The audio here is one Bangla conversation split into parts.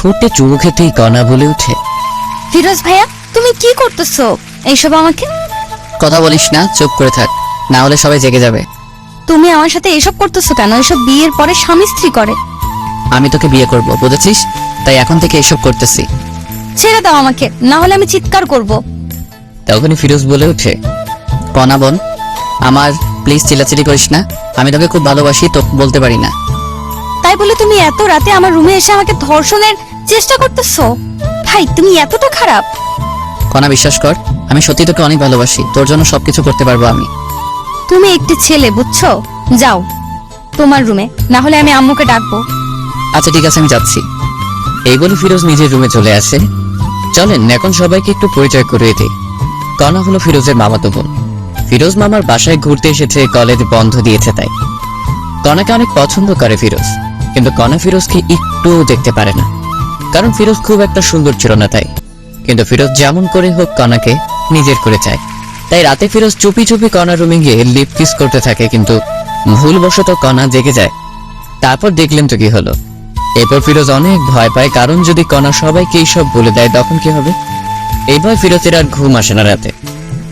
ঠোঁটে চুমু খেতেই কণা বলে ওঠে, ফিরোজ ভাইয়া তুমি কি করতেছো এইসব? আমাকে কথা বলিস না, চুপ করে থাক, না হলে সবাই জেগে যাবে। তুমি আমার সাথে এসব করতেছো কেন? এসব বিয়ের পরে স্বামী স্ত্রী করে। আমি তোকে বিয়ে করব, বুঝেছিস? তাই এখন থেকে এসব করতেছি। ছেড়ে দাও আমাকে, না হলে আমি চিৎকার করব। তখনই ফিরোজ বলে ওঠে, কণা বোন, আমার প্লিজ চিল্লাচিল্লি করিস না, আমি তোকে খুব ভালোবাসি, তো বলতে পারি না। তাই বলে তুমি এত রাতে আমার রুমে এসে আমাকে ধর্ষণের চেষ্টা করতেছো? ভাই তুমি এতটা খারাপ? কণা বিশ্বাস কর, আমি সত্যি তোকে অনেক ভালোবাসি, তোর জন্য সবকিছু করতে পারবো আমি। তুমি একটি ছেলে, বুঝছো? যাও তোমার রুমে, না হলে আমি আম্মুকে ডাকবো। আচ্ছা ঠিক আছে, আমি যাচ্ছি। এই বলে ফিরোজ নিজের রুমে চলে আসে। চলেন এখন সবাইকে একটু পরিচয় করিয়ে দিই। কণা হলো ফিরোজের মামাতো বোন। ফিরোজ মামার বাসায় ঘুরতে এসেছে, কলেজ বন্ধ দিয়েছে তাই। কণাকে অনেক পছন্দ করে ফিরোজ, কিন্তু কণা ফিরোজকে একটু দেখতে পারে না, কারণ ফিরোজ খুব একটা সুন্দর ছিল না তাই। কিন্তু ফিরোজ যেমন করে হোক কণাকে নিজের করে চায়, তাই রাতে ফিরোজ চুপি চুপি কণার রুমে গিয়ে লিপ কিস করতে থাকে, কিন্তু ভুলবশত কণা জেগে যায়। তারপর দেখলেন তো কি হলো। এরপর ফিরোজ অনেক ভয় পায়, কারণ যদি কণা সবাইকে এইসব বলে দেয় তখন কি হবে। এই ভয় ফিরোজের আর ঘুম আসে না রাতে।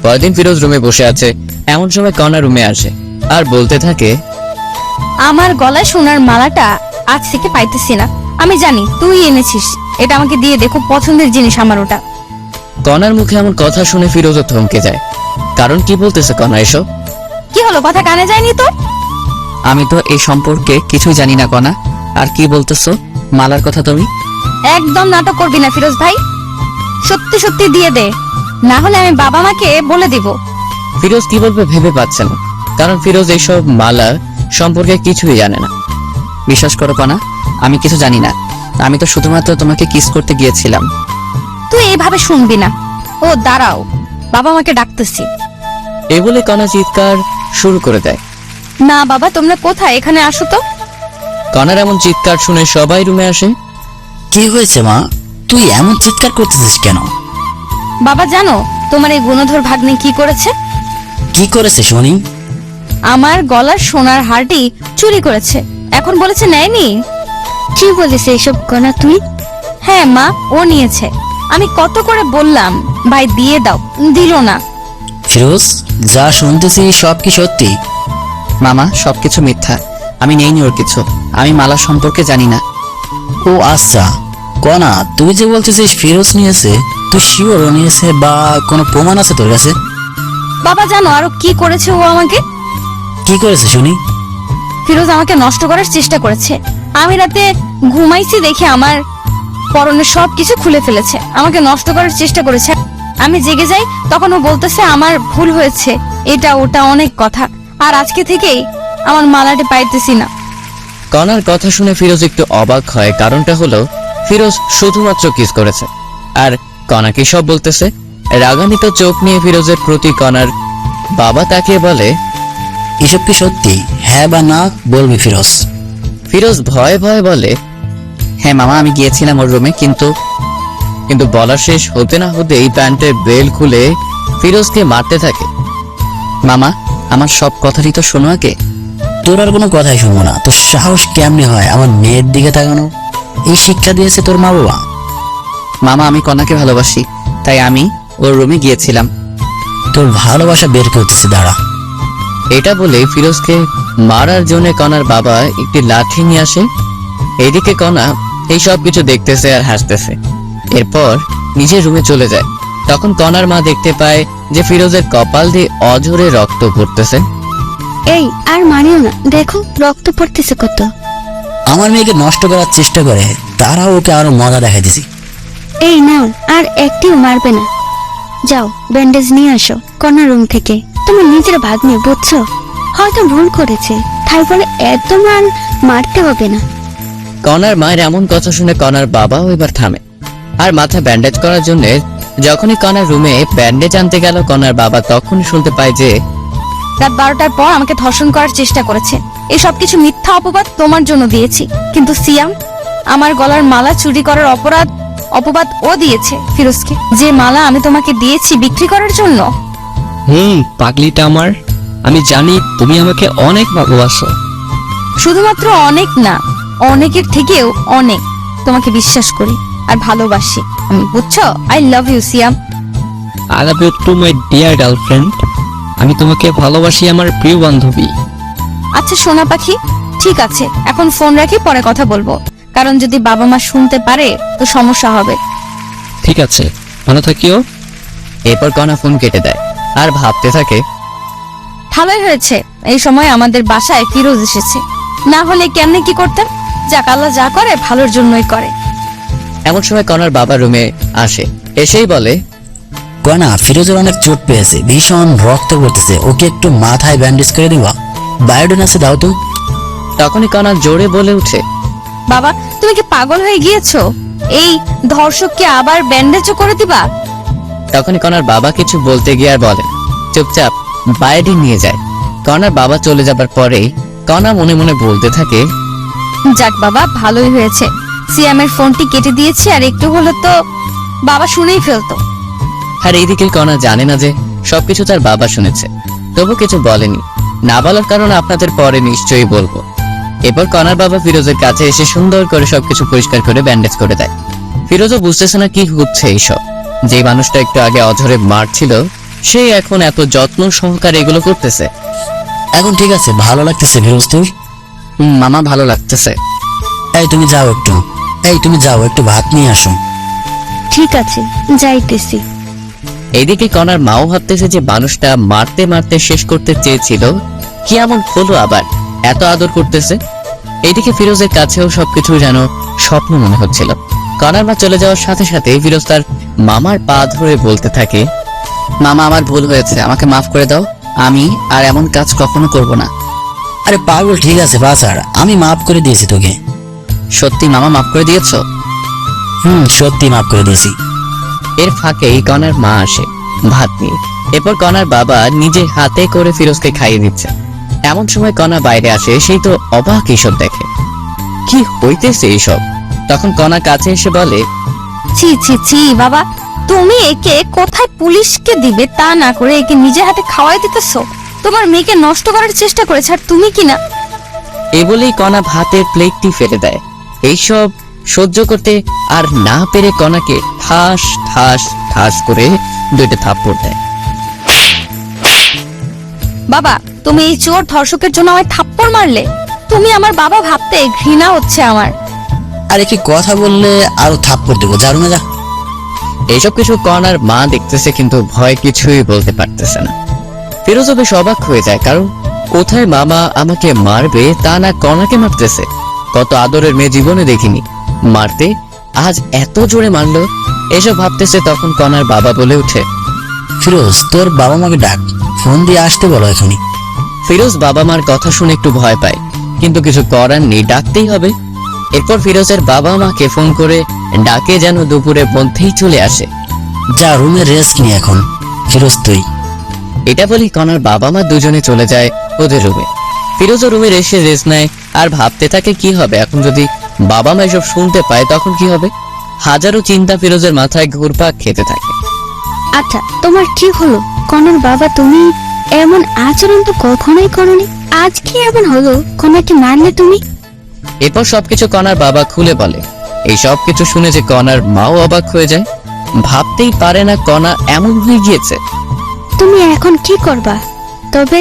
পরদিন ফিরোজ রুমে বসে আছে, এমন সময় কণা রুমে আসে আর বলতে থাকে, আমার গলায় সোনার মালাটা আজ থেকে পাইতেছি না। আমি জানি তুই এনেছিস, এটা আমাকে দিয়ে দে, খুব পছন্দের জিনিস আমার ওটা। কণার মুখে এমন কথা শুনে ফিরোজও থমকে যায়, কারণ কি বলতেছে কণা এসব? কি হলো, কথা কানে যায়নি তো? আমি তো এই সম্পর্কে কিছুই জানি না কণা, আর কি বলতেছো মালার কথা তুমি? একদম নাটক করবি না ফিরোজ ভাই, সত্যি সত্যি দিয়ে দে, না হলে আমি বাবা মাকে বলে দিব। ফিরোজ কি বলবে ভেবে পাচ্ছে না, কারণ ফিরোজ এইসব মালা সম্পর্কে কিছুই জানে না। বিশ্বাস করো কণা, আমি কিছু জানি না, আমি তো শুধুমাত্র তোমাকে কিস করতে গিয়েছিলাম। তুই এইভাবে শুনবি না। ও দাঁড়াও, বাবা মাকে ডাকতেছি। এই বলে কণা চিৎকার শুরু করে দেয়। না বাবা, তোমরা কোথায়? এখানে আসো তো। কণার এমন চিৎকার শুনে সবাই রুমে আসে। কি হয়েছে মা, তুই এমন চিৎকার করতেছিস কেন? বাবা জানো তোমার এই গুণধর ভাগ্নে কি করেছে? কি করেছে শুনি? আমার গলার সোনার হারটি চুরি করেছে, এখন বলেছে নেয়নি। কি বলেছে এসব কণা তুই? হ্যাঁ মা, ও নিয়েছে। আমি কত করে বললাম ভাই দিয়ে দাও, দিল না। ফিরোজ, যা শুনতেছি সব কি সত্যি? মামা সবকিছু মিথ্যা, আমি নেইনি ওর কিছু, আমি মালা সম্পর্কে জানি না। ও আচ্ছা, কণা তুই যে বলতেছিস ফিরোজ নিয়েছে, তুই শিওর ও নিয়েছে বা কোনো প্রমাণ আছে তোর কাছে? বাবা জানো আরো কি করেছে ও আমাকে? কি করেছে শুনি? ফিরোজ আমাকে নষ্ট করার চেষ্টা করেছে। আমি রাতে ঘুমাইছি দেখে আমার পরনের সবকিছু খুলে ফেলেছে, আমাকে নষ্ট করার চেষ্টা করেছে। আমি জেগে যাই, তখন ও বলতেছে আমার ভুল হয়েছে, এটা ওটা অনেক কথা, আর আজকে থেকেই আমার মালাটি পাইতেছি না। কণার কথা শুনে ফিরোজ একটু অবাক হয়, কারণটা হলো ফিরোজ শুধুমাত্র কিস করেছে, আর কণা কি সব বলতেছে। রাগান্বিত চোখ নিয়ে ফিরোজের প্রতি কণার বাবা তাকিয়ে বলে, এসব কি সত্যি? হ্যাঁ বা না বলবি ফিরোজ। ফিরোজ ভয়ে ভয়ে বলে, হ্যাঁ মামা আমি গিয়েছিলাম ওর রুমে, কিন্তু বলা শেষ হতে না হতে এই প্যান্টের বেল খুলে ফিরোজকে মারতে থাকে। মামা আমার সব কথারই তো শোনো আগে। তোর আর কোনো কথাই শুনবো না। তোর সাহস কেমনে হয় আমার মেয়ের দিকে তাকানো? এই শিক্ষা দিয়েছে তোর মা বাবা? মামা আমি কণাকে ভালোবাসি, তাই আমি ওর রুমে গিয়েছিলাম। তোর ভালোবাসা বের করতেছে, দাঁড়া। এটা বলে ফিরোজকে মারার জন্য কণার বাবা একটি লাঠি নিয়ে আসে। এইদিকে কণা এই সব কিছু দেখতেছে আর হাসতেছে। এরপর নিজের রুমে চলে যায়। তখন কণার মা দেখতে পায় যে ফিরোজের কপাল দিয়ে অঝরে রক্ত পড়তেছে। এই আর মানিও না, দেখো রক্ত পড়তেছে কত। আমার মেয়েকে নষ্ট করার চেষ্টা করে, তারাও ওকে আরো মজা দেখাই দিছি। এই নাও, আর একটিও মারবে না। যাও ব্যান্ডেজ নিয়ে আসো কর্নার রুম থেকে। তোমার নিজের ভাগ্নে, বুঝছো? হয়তো ভুল করেছে, তাই বলে একদম আর মারতে হবে না। কণার মায়ের এমন কথা শুনে কণার বাবাও এবার থামে, আর মাথা ব্যান্ডেজ করার জন্য যখনই কণার রুমে ব্যান্ডেজ আনতে গেল, কণার বাবা তখনই শুনতে পায় যে রাত 12টার পর আমাকে ধর্ষণ করার চেষ্টা করেছে। এসব কিছু মিথ্যা অপবাদ তোমার জন্য দিয়েছি, কিন্তু সিয়াম আমার গলার মালা চুরি করার অপবাদ ও দিয়েছে ফিরোজকে। যে মালা আমি তোমাকে দিয়েছি বিক্রি করার জন্য। পাগলিটা আমার, আমি জানি তুমি আমাকে অনেক ভালোবাসো। শুধুমাত্র অনেক না, অনেকের থেকেও অনেক। তোমাকে বিশ্বাস করি আর ভালোবাসি আমি, বুঝছো? I love you Siam. I love you too my dear girlfriend. আমি তোমাকে ভালোবাসি আমার প্রিয় বান্ধবী। আচ্ছা সোনা পাখি, ঠিক আছে, এখন ফোন রাখি, পরে কথা বলবো, কারণ যদি বাবা মা শুনতে পারে তো সমস্যা হবে। ঠিক আছে, ভালো থাকিও। এরপর কণা ফোন কেটে দেয় আর ভাবতে থাকে, ভালোই হয়েছে এই সময় আমাদের বাসায় ফিরোজ এসেছে, না হলে কেমনে কি করতাম। যাক, আল্লাহ যা করে ভালোর জন্যই করে। এমন সময় কণার বাবা রুমে আসে, এসেই বলে, কনা, ফিরোজের অনেক চোট পেয়েছে, ভীষণ রক্ত পড়তেছে, ওকে একটু মাথায় ব্যান্ডেজ করে দিবা, বায়োডিন আছে দাও তো। তখনই কণা জোরে বলে উঠে, বাবা তুমি কি পাগল হয়ে গিয়েছো? এই ধর্ষককে আবার ব্যান্ডেজও করে দিবা? তখনই কণার বাবা কিছু বলতে গিয়ে আর বলে, চুপচাপ বায়োডিন নিয়ে যায়। কণার বাবা চলে যাবার পরেই কণা মনে মনে বলতে থাকে, যাক বাবা, ভালোই হয়েছে সিয়ামের ফোনটি কেটে দিয়েছি, আর একটু হলো তো বাবা শুনেই ফেলতো। আর এইদিকে কণা জানে না যে সবকিছু তার বাবা শুনেছে, তবু কিছু বলেনি। না বলার কারণ আপনাদের পরে নিশ্চয়ই বলবো। এরপর কণার বাবা ফিরোজের কাছে এসে সুন্দর করে সবকিছু পরিষ্কার করে ব্যান্ডেজ করে দেয়। ফিরোজও বুঝতেছে না কি হচ্ছে এইসব। যে মানুষটা একটু আগে অঝরে মারছিল, সে এখন এত যত্ন সহকারে এগুলো করতেছে। এখন ঠিক আছে, ভালো লাগতেছে ফিরোজ তোর? মামা ভালো লাগতেছে। এই তুমি যাও একটু, তুমি যাও একটু ভাত নিয়ে আসো। ঠিক আছে, যাইতেছি। এইদিকে কণার মাও ভাবতেছে যে মানুষটা মারতে মারতে শেষ করতে চেয়েছিল, কি এমন হলো আবার এত আদর করতেছে। এইদিকে ফিরোজের কাছেও সবকিছু যেন স্বপ্ন মনে হচ্ছিল। কণার মা চলে যাওয়ার সাথে সাথে ফিরোজ তার মামার পা ধরে বলতে থাকে, মামা আমার ভুল হয়েছে, আমাকে মাফ করে দাও, আমি আর এমন কাজ কখনো করব না। আরে পাগল, ঠিক আছে বাছার, আমি মাফ করে দিয়েছি তোকে। সত্যি মামা মাফ করে দিয়েছো? সত্যি মাফ করে দিয়েছি। এর ফাঁকেই কণার মা আসে ভাত নিয়ে। এরপর কণার বাবা নিজে হাতে করে ফিরোজকে খাইয়ে দিচ্ছে। এমন সময় কণা বাইরে আসে, সেই তো অবাক এইসব দেখে, কি হইতেছে এইসব। তখন কণা কাছে এসে বলে, ছি ছি ছি বাবা, তুমি একে কোথায় পুলিশকে দিবে তা না করে একে নিজে হাতে খাওয়াই দিতেছো। তোমার মেয়েকে নষ্ট করার চেষ্টা করেছে, আর তুমি কি না। এই বলেই কণা ভাতের প্লেটটি ফেলে দেয়। এইসব সহ্য করতে আর না পেরে কণাকে ঠাস ঠাস ঠাস করে দুইটা থাপ্পড় দেয়। বাবা তুমি এই চোর ধর্ষকের জন্য আমায় থাপ্পড় মারলে? তুমি আমার বাবা ভাবতে ঘৃণা হচ্ছে আমার। আরে কি কথা বললে আরো থাপ্পড় দেবো, যা রুমে যা। এইসব কিছু কণার মা দেখতেছে, কিন্তু ভয় কিছুই বলতে পারতেছে না। ফিরোজও বেশ অবাক হয়ে যায়, কারণ কোথায় মামা আমাকে মারবে তা না কণাকে মারতেছে। কত আদরের মেয়ে জীবনে দেখিনি, মারতে আজ এত জোরে মারলো। এসব ভাবতেছে, তখন কণার বাবা বলে উঠে, ফিরোজ তোর বাবা মাকে ডাক, ফোন দিয়ে আসতে বলো এখনই। ফিরোজ বাবা মার কথা শুনে একটু ভয় পায়, কিন্তু কিছু করার নেই, ডাকতেই হবে। এরপর ফিরোজের বাবা মাকে ফোন করে ডাকে যেন দুপুরের মধ্যেই চলে আসে। যা রুমে রেস্ট নি এখন, ফিরোজ তুই। এটা বলি কণার বাবা মা দুজনে চলে যায় ওদের রুমে। ফিরোজও রুমে এসে রেস্ট নেয় আর ভাবতে থাকে কি হবে এখন যদি বাবা মা এসব শুনতে পায়, তখন কি হবে। হাজারো চিন্তা ফিরোজের মাথায় ঘুরপাক খেতে থাকে। আচ্ছা তোমার কি হলো কনার বাবা? তুমি এমন আচরণ তো কখনোই করনি, আজ কি এমন হলো? কনাকে মারলে তুমি? এরপর সবকিছু কণার বাবা খুলে বলে। এই সবকিছু শুনে যে কণার মাও অবাক হয়ে যায়, ভাবতেই পারে না কণা এমন হয়ে গিয়েছে। তুমি এখন কি করবা? তবে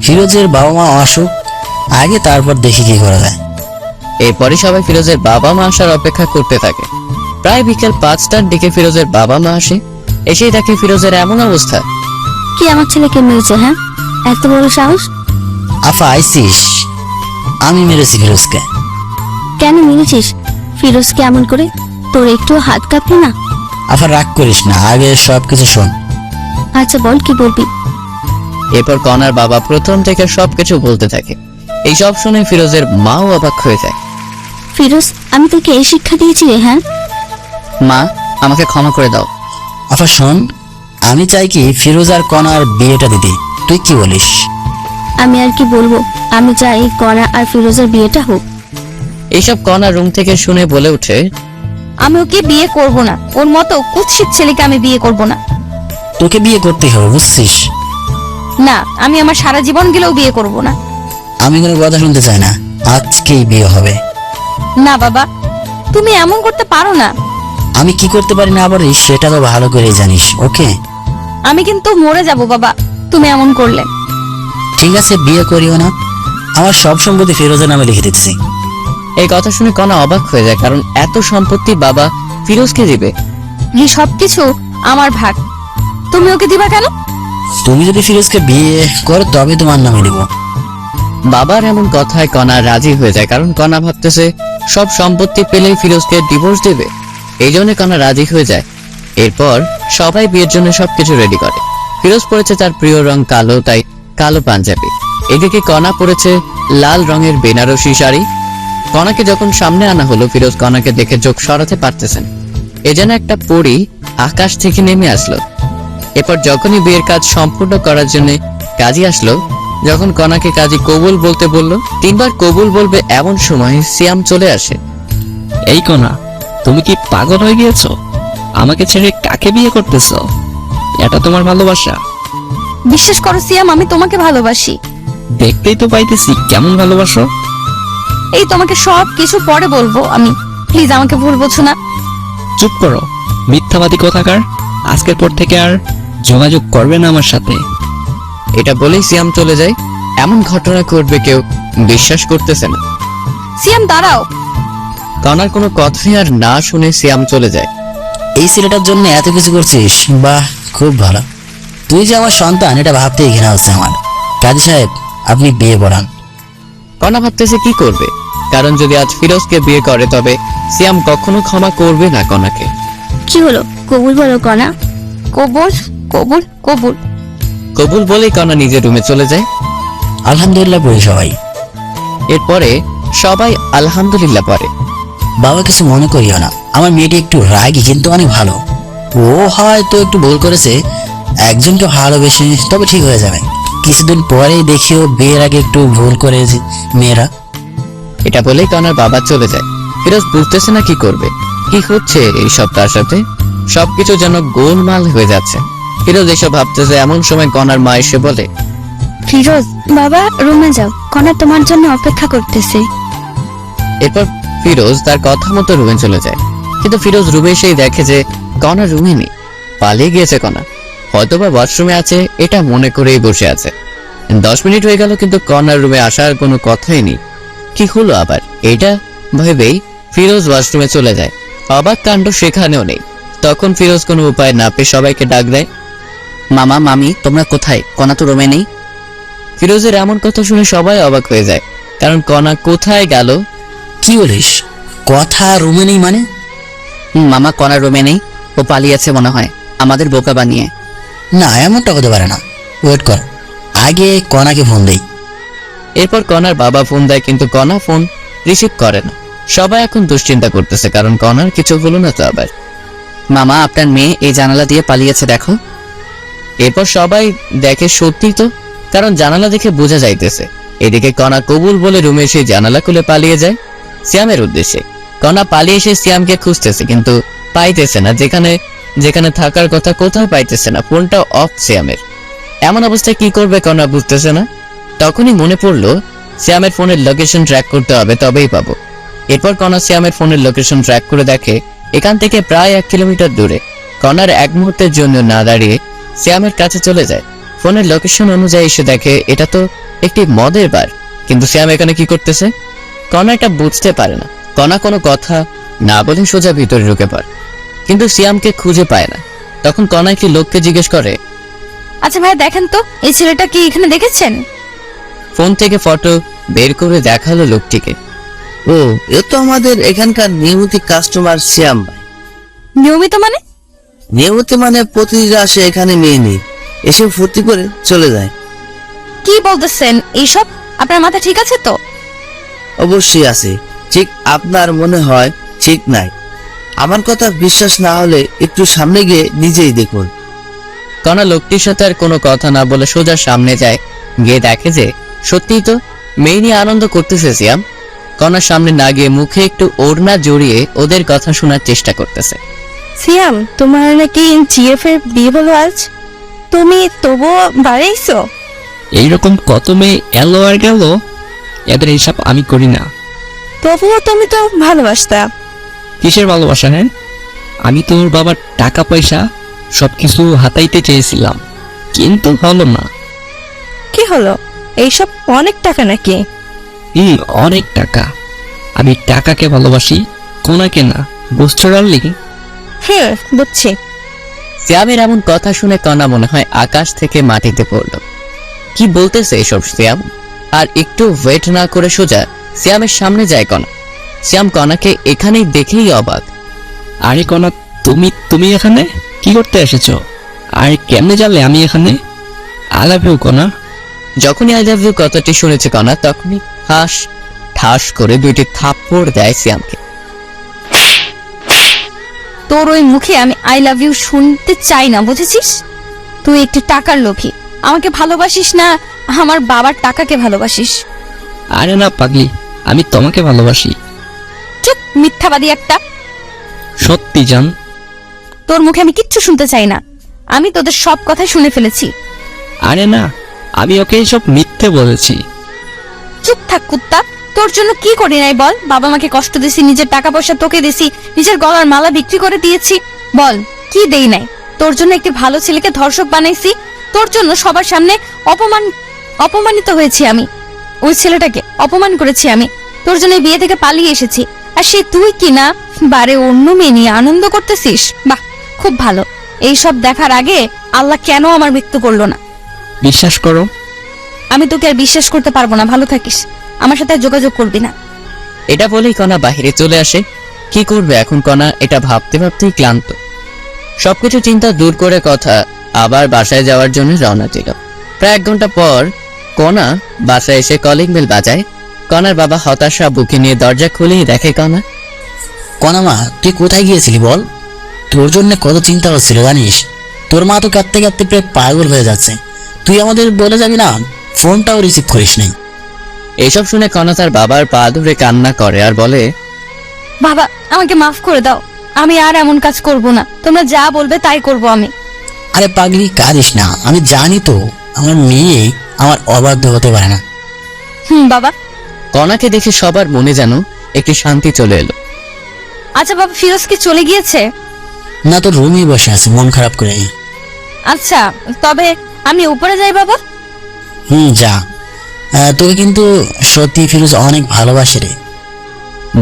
ফিরোজের বাবা মা আসুক আগে, তারপর দেখি কি করা যায়। এরপরে সবাই ফিরোজের বাবা মা আসার অপেক্ষা করতে থাকে। প্রায় বিকেল 5টার দিকে ফিরোজের বাবা মা আসে। এসেই দেখে ফিরোজের এমন অবস্থা। কি আমার ছেলেকে মেরেছে? হ্যাঁ, এত বড় সাহস? আফা আইসিস? আমি মেরেছি ফিরোজকে। কেন মেরেছিস ফিরোজকে এমন করে? তোর একটু হাত কাঁপে না? আফা রাগ করিস না, আগে সবকিছু শোন। আচ্ছা বল, কি বলবি? এরপর কণার বাবা প্রথম থেকে সবকিছু বলতে থাকে। এই সব শুনে ফিরোজের মাও অবাক হয়ে যায়। ফিরোজ, আমি তোকে এই শিক্ষা দিয়েছি রে? হ্যাঁ মা, আমাকে ক্ষমা করে দাও। আফা শোন, আমি চাই কি ফিরোজ আর কণার বিয়েটা দিতে, তুই কি বলিস? আমি আর কি বলবো, আমি চাই কণা আর ফিরোজের বিয়েটা হোক। এইসব কণা রুম থেকে শুনে বলে ওঠে, আমি ওকে বিয়ে করব না, ওর মতো কুৎসিত ছেলেকে আমি বিয়ে করব না। তোকে বিয়ে করতেই হবে, বুঝছিস? না, আমি আমার সারা জীবন গেলেও বিয়ে করব না। আমি কোনো কথা শুনতে চাই না, আজকেই বিয়ে হবে। না বাবা, তুমি এমন করতে পারো না। আমি কি করতে পারি না আবার সেটা তো ভালো করেই জানিস। ওকে আমি কিন্তু মরে যাব বাবা তুমি এমন করলে। ঠিক আছে, বিয়ে করিও না, আমার সব সম্পত্তি ফিরোজের নামে লিখে দিচ্ছি। এই কথা শুনে কণা অবাক হয়ে যায়, কারণ এত সম্পত্তি বাবা ফিরোজকে দিবে। এই সবকিছু আমার ভাগ, তুমি ওকে দিবা কেন? তুমি যদি ফিরোজকে বিয়ে করো তবে তোমার নামে দিব। বাবার এমন কথায় কণা রাজি হয়ে যায়, কারণ কণা ভাবতেছে সব সম্পত্তি পেলেই ফিরোজকে ডিভোর্স দেবে। এই জন্য কণা রাজি হয়ে যায়। এরপর সবাই বিয়ের জন্য সবকিছু রেডি করে। ফিরোজ পরেছে তার প্রিয় রং কালো, তাই কালো পাঞ্জাবি। এদিকে কণা পরেছে লাল রঙের বেনারসি শাড়ি। কণাকে যখন সামনে আনা হলো, ফিরোজ কণাকে দেখে চোখ সরাতে পারতেছেন। এ যেন একটা পরী আকাশ থেকে নেমে আসলো। এরপর যখনই বিয়ের কাজ সম্পূর্ণ করার জন্য কাজী আসলো, যখন কণাকে কাজী কবুল বলতে বলল, 3 বার কবুল বলবে এমন সময় সিয়াম চলে আসে। এই কোনা, তুমি কি পাগল হয়ে গিয়েছো? আমাকে ছেড়ে কাকে বিয়ে করতেছো? এটা তোমার ভালোবাসা? বিশ্বাস করো সিয়াম, আমি তোমাকে ভালোবাসি। দেখতেই তো পাইতেছি কেমন ভালোবাসো। এই তোমাকে সব কিছু পরে বলবো আমি, প্লিজ আমাকে ভুল বোঝো না। চুপ করো, মিথ্যাবাদী কোথাকার। আজকের পর থেকে আর যোগাযোগ করবে না আমার সাথে। এটা বলেই সিয়াম চলে যায়। এমন ঘটনা ঘটবে কেউ বিশ্বাস করতেছে না। সিয়াম দাঁড়াও। কণার কোনো কথাই আর না শুনে সিয়াম চলে যায়। এই ছেলেটার জন্য এত কিছু করছিস, বাহ খুব ভালো। তুই যে আমার সন্তান এটা ভাবতেই ঘৃণা হচ্ছে আমার। কাজী সাহেব, আপনি বিয়ে পড়ান। কণা ভাবতেছে কি করবে, কারণ যদি আজ ফিরোজকে বিয়ে করে তবে সিয়াম কখনো ক্ষমা করবে না কণাকে। কি হলো, কবুল বলো কণা। কবুল কবুল কবুল। কবুল বলেই কণা নিজের রুমে চলে যায়। আলহামদুলিল্লাহ পড়ি সবাই। এরপরে সবাই আলহামদুলিল্লাহ পড়ে। বাবা কিছু মনে করিও না, আমার মেয়েটি একটু রাগী কিন্তু অনেক ভালো। ও হয়তো একটু ভুল করেছে, একজনকে ভালোবেসে, তবে ঠিক হয়ে যাবে। কিছুদিন পরেই দেখিও বিয়ের আগে একটু ভুল করে মেয়েরা। এটা বলেই কণার বাবা চলে যায়। ফিরোজ বুঝতেছে না কি করবে, কি হচ্ছে এই সব তার সাথে। সবকিছু যেন গোলমাল হয়ে যাচ্ছে। ফিরোজ এসব ভাবতেছে, এমন সময় কণার মা এসে বলে, ফিরোজ বাবা রুমে যাও, কণা তোমার জন্য অপেক্ষা করতেছে। এরপর ফিরোজ তার কথা মতো রুমে চলে যায়। কিন্তু ফিরোজ রুমে এসেই দেখে যে কণা রুমে নেই, পালিয়ে গিয়েছে কণা। হয়তোবা ওয়াশরুমে আছে এটা মনে করেই বসে আছে। 10 মিনিট হয়ে গেল কিন্তু কণার রুমে আসার কোনো কথাই নেই। কি হলো আবার, এটা ভেবেই ফিরোজ ওয়াশরুমে চলে যায়। অবাক কাণ্ড সেখানেও নেই। তখন ফিরোজ কোনো উপায় না পেয়ে সবাইকে ডাক দেয়, মামা মামি তোমরা কোথায়, কণা তো রুমে নেই। ফিরোজের এমন কথা শুনে সবাই অবাক হয়ে যায়, কারণ কণা কোথায় গেল। কি বলিস, কথা রুমে নেই মানে? মামা কণা রুমে নেই, ও পালিয়েছে মনে হয় আমাদের বোকা বানিয়ে। না, এমনটা হতে পারে না। ওয়েট কর, আগে কণাকে ফোন দেই। এরপর কণার বাবা ফোন দেয়, কিন্তু কণা ফোন রিসিভ করে না। সবাই এখন দুশ্চিন্তা করতেছে, কারণ কণার কিছু হলো না তো আবার। মামা আপনার মেয়ে এই জানালা দিয়ে পালিয়েছে দেখো। এরপর সবাই দেখে সত্যি তো, কারণ জানালা দেখে বোঝা যাইতেছে। এদিকে কণা কবুল বলে রুমে এসে জানালা খুলে পালিয়ে যায় সিয়ামের উদ্দেশ্যে। কণা পালিয়ে এসে সিয়ামকে খুঁজতেছে, কিন্তু পাইতেছে না। যেখানে যেখানে থাকার কথা কোথাও পাইতেছে না। ফোনটা অফ সিয়ামের। এমন অবস্থায় কি করবে কণা বুঝতেছে না। তখনই মনে পড়লো সিয়ামের ফোনের লোকেশন ট্র্যাক করতে হবে, তবেই পাবো। এরপর কণা সিয়ামের ফোনের লোকেশন ট্র্যাক করে দেখে এখান থেকে প্রায় 1 কিলোমিটার দূরে। কণার এক মুহূর্তের জন্য না দাঁড়িয়ে সিয়ামের কাছে চলে যায়। ফোনের লোকেশন অনুযায়ী এসে দেখে এটা তো একটি মদের বার, কিন্তু সিয়াম এখানে কি করতেছে। কণা এটা বুঝতে পারে না। কণা কোনো কথা না বলে সোজা ভিতরে ঢুকে পড়ে, কিন্তু সিয়ামকে খুঁজে পায় না। তখন কণা একটি লোককে জিজ্ঞেস করে, আচ্ছা ভাই দেখেন তো এই ছেলেটা কি এখানে দেখেছেন? ফোন থেকে ফটো বের করে দেখালো লোকটিকে। ও, এ তো আমাদের এখানকার নিয়মিত কাস্টমার শ্যাম ভাই। নিয়মিত মানে? নিয়মিত মানে প্রতিদিন আসে এখানে মেয়ে নেই, এসে ফুর্তি করে চলে যায়। কি বলতেছেন এইসব? আপনার মাথা ঠিক আছে তো? অবশ্যই আছে, ঠিক আপনার মনে হয় ঠিক নাই। আমার কথা বিশ্বাস না হলে একটু সামনে গিয়ে নিজেই দেখুন। কণা লোকটির সাথে আর কোনো কথা না বলে সোজা সামনে যায়। গিয়ে দেখে যে সত্যিই তো মেয়ে নিয়ে আনন্দ করতেছে সিয়াম। কণার সামনে না গিয়ে মুখে একটু ওড়না জড়িয়ে ওদের কথা শোনার চেষ্টা করতেছে। সিয়াম তোমার নাকি জিএফ এর বিয়ে হলো আজ, তুমি তবুও বাড়াইছো? এইরকম কত মেয়ে এলো আর গেল, এদের এইসব আমি করি না। তবুও তুমি তো ভালোবাসতা। কিসের ভালোবাসা? হ্যাঁ, আমি তোর বাবার টাকা পয়সা সবকিছু হাতাইতে চেয়েছিলাম, কিন্তু হলো না। কি হলো? এইসব অনেক টাকা নাকি? অনেক টাকা। আমি টাকাকে ভালোবাসি, কোনাকে না। বুঝছো ডার্লিং? হ্যাঁ, বুঝছি। সিয়ামের এমন কথা শুনে কণা মনে হয় আকাশ থেকে মাটিতে পড়ল। কি বলতেছে এসব সিয়াম? আর একটু ওয়েট না করে সোজা সিয়ামের সামনে যায় কণা। সিয়াম কণাকে এখানেই দেখেই অবাক। আরে কনা, তুমি এখানে কি করতে এসেছো? আর কেমনে জানলে আমি এখানে? আই লাভ ইউ কনা। যখনই আই লাভ ইউ কথাটি শুনেছে কণা, তখনই ঠাস করে দুইটি থাপ্পড় দেয় সিয়ামকে। তোর ওই মুখে আমি আই লাভ ইউ শুনতে চাই না, বুঝেছিস? তুই একটু টাকার লোভী। আমাকে ভালোবাসিস না, আমার বাবার টাকাকে ভালোবাসিস। আরে না পাগলি, আমি তোমাকে ভালোবাসি। চুপ, মিথ্যাবাদী একটা। সত্যি জান। তোর মুখে আমি কিচ্ছু শুনতে চাই না। আমি তোদের সব কথা শুনে ফেলেছি। আরে না, আমি ওকে সব মিথ্যে বলেছি। চুপ থাক কুত্তা। তোর জন্য কি করি নাই বল? বাবা মাকে কষ্ট দিছি, নিজের টাকা পয়সা তোকে দিছি, নিজের গলার মালা বিক্রি করে দিয়েছি। বল কি দেই নাই? তোর জন্য একটি ভালো ছেলেকে ধর্ষক বানাইছি। তোর জন্য সবার সামনে অপমানিত হয়েছি আমি। ওই ছেলেটাকে অপমান করেছি আমি। তোর জন্য বিয়ে থেকে পালিয়ে এসেছি। আর সে তুই কিনা বারে অন্য মেয়ে নিয়ে আনন্দ করতেছিস। বাহ, খুব ভালো। এইসব দেখার আগে আল্লাহ কেন আমার মৃত্যু করলো না? বিশ্বাস করো, আমি তোকে আর বিশ্বাস করতে পারবো না। ভালো থাকিস, আমার সাথে আর যোগাযোগ করবি না। এটা বলেই কণা বাহিরে চলে আসে। কি করবে এখন কণা? এটা ভাবতে ভাবতেই ক্লান্ত। সবকিছু চিন্তা দূর করে কথা আবার বাসায় যাওয়ার জন্য রওনা দিল। প্রায় 1 ঘন্টা পর কণা বাসায় এসে কলিং বেল বাজায়। কণার বাবা হতাশা বুকে নিয়ে দরজা খুলেই দেখে কণা। কণা মা, তুই কোথায় গিয়েছিলি বল? তোর জন্য কত চিন্তা হচ্ছিল জানিস? তোর মা তো কাঁদতে কাঁদতে প্রায় পাগল হয়ে যাচ্ছে। তুই আমাদের বলে যাবি না, ফোনটাও রিসিভ করিস নাই। এইসব শুনে কণা তার বাবার পা ধরে কান্না করে আর বলে, বাবা, আমাকে মাফ করে দাও। আমি আর এমন কাজ করব না। তোমরা যা বলবে তাই করব আমি। আরে পাগলি, কাঁদিস না। আমি জানি তো আমার মেয়ে আমার অবাধ্য হতে পারে না। বাবা। কণাকে দেখে সবার মনে যেন একটি শান্তি চলে এলো। আচ্ছা বাবা, ফিরোজ কি চলে গিয়েছে? না, তোর রুমেই বসে আছে মন খারাপ করে। আচ্ছা, তবে আমি উপরে যাই বাবা। যা। তোকে কিন্তু সত্যি ফিরোজ অনেক ভালোবাসে রে।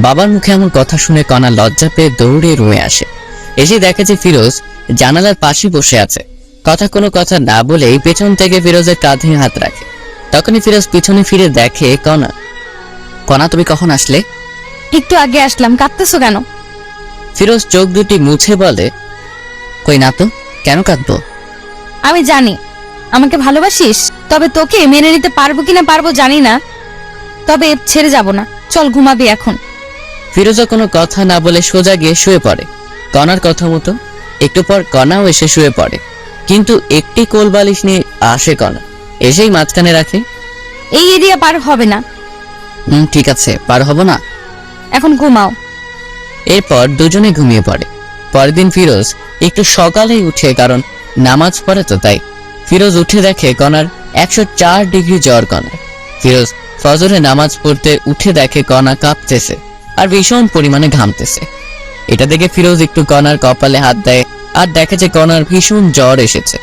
বাবার মুখে এমন কথা শুনে কণা লজ্জা পেয়ে দৌড়ে রুমে আসে। এসে দেখে যে ফিরোজ জানালার পাশে বসে আছে। কোনো কথা না বলেই পেছন থেকে ফিরোজের কাঁধে হাত রাখে। তখনই ফিরোজ পিছনে ফিরে দেখে কণা তুমি কখন আসলে? একটু আগে আসলাম। কাঁদতেছো কেন? ফিরোজ চোখ দুটি মুছে বলে, কই না তো, কেন কাঁদবো? আমি জানি আমাকে ভালোবাসিস, তবে তোকে মেনে নিতে পারবো কিনা পারবো জানি না। তবে ছেড়ে যাব না। চল ঘুমাবি এখন। ফিরোজা কোনো কথা না বলে সোজা গিয়ে শুয়ে পড়ে কণার কথা মতো। একটু পর কণাও এসে শুয়ে পড়ে, কিন্তু একটি কোল বালিশ নিয়ে আসে কণা, এসেই মাঝখানে রাখে। এই এরিয়া পার হবে না। ঠিক আছে, পার হব না। এখন ঘুমাও। এরপর দুজনে ঘুমিয়ে পড়ে। পরের দিন ফিরোজ একটু সকালেই উঠে, কারণ নামাজ পড়ে তো তাই। ফিরোজ উঠে দেখে কণার 104 ডিগ্রি জ্বর। কণার ফিরোজ ফজরে নামাজ পড়তে উঠে দেখে কণা কাঁপতেছে আর ভীষণ পরিমাণে ঘামতেছে। এটা দেখে ফিরোজ একটু কণার কপালে হাত দেয় আর দেখে যে কণার ভীষণ জ্বর এসেছে।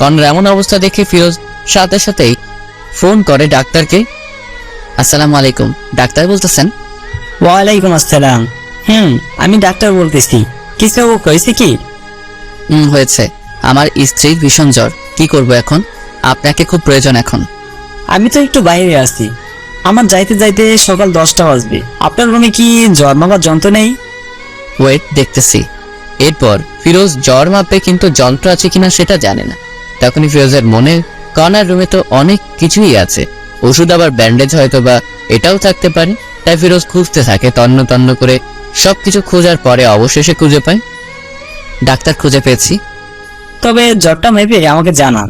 কণার এমন অবস্থা দেখে ফিরোজ সাথে সাথেই ফোন করে ডাক্তারকে। আসসালামু আলাইকুম, ডাক্তার বলতেছেন? ওয়ালাইকুম আসসালাম। আমি ডাক্তার বলতেছি। কিছু হয়েছে কি? হয়েছে। আমার স্ত্রীর ভীষণ জ্বর। কি করব এখন? আপনাকে খুব প্রয়োজন এখন। আমি তো একটু বাইরে আছি। আমার যাইতে যাইতে সকাল 10টা বাজবে। আপনার রুমে কি জ্বর মাপার যন্ত্র নেই? ওয়েট, দেখতেছি। এরপর ফিরোজ জ্বর মাপে, কিন্তু যন্ত্র আছে কিনা সেটা জানে না। তখনই ফিরোজের মনে, কণার রুমে তো অনেক কিছুই আছে, ওষুধ আবার ব্যান্ডেজ হয়তো বা এটাও থাকতে পারে। তাই ফিরোজ খুঁজতে থাকে তন্ন তন্ন করে। সবকিছু খোঁজার পরে অবশেষে খুঁজে পায়। ডাক্তার, খুঁজে পেয়েছি। তবে জ্বরটা মেপে আমাকে জানান।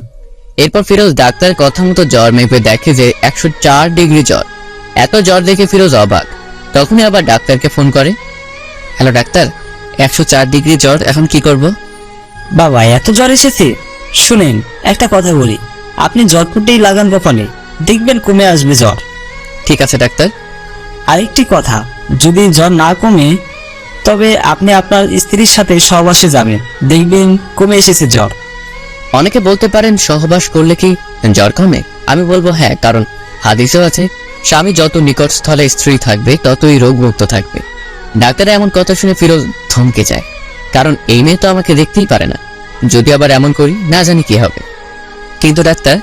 এরপর ফিরোজ ডাক্তার কথা মতো জ্বর মেপে দেখে যে 104 ডিগ্রি জ্বর। এত জ্বর দেখে ফিরোজ অবাক। তখনই আবার ডাক্তারকে ফোন করে। হ্যালো ডাক্তার, 104 ডিগ্রি জ্বর, এখন কি করব? বাবা, এত জ্বর এসেছে? শুনেন, একটা কথা বলি। আপনি জ্বর ফুটেই লাগান কপালে, দেখবেন কমে আসবে জ্বর। ঠিক আছে ডাক্তার। আরেকটি কথা, যদি জ্বর না কমে তবে আপনি আপনার স্ত্রীর সাথে সহবাসে যাবেন, দেখবেন কমে এসেছে জ্বর। অনেকে বলতে পারেন সহবাস করলে কি জ্বর কমে? আমি বলবো হ্যাঁ, কারণ হাদিসেও আছে স্বামী যত নিকট স্থলে স্ত্রী থাকবে ততই রোগমুক্ত থাকবে। ডাক্তারের এমন কথা শুনে ফিরোজ থমকে যায়, কারণ এই মেয়ে তো আমাকে দেখতেই পারে না, যদি আবার এমন করি না জানি কি হবে। কিন্তু ডাক্তার,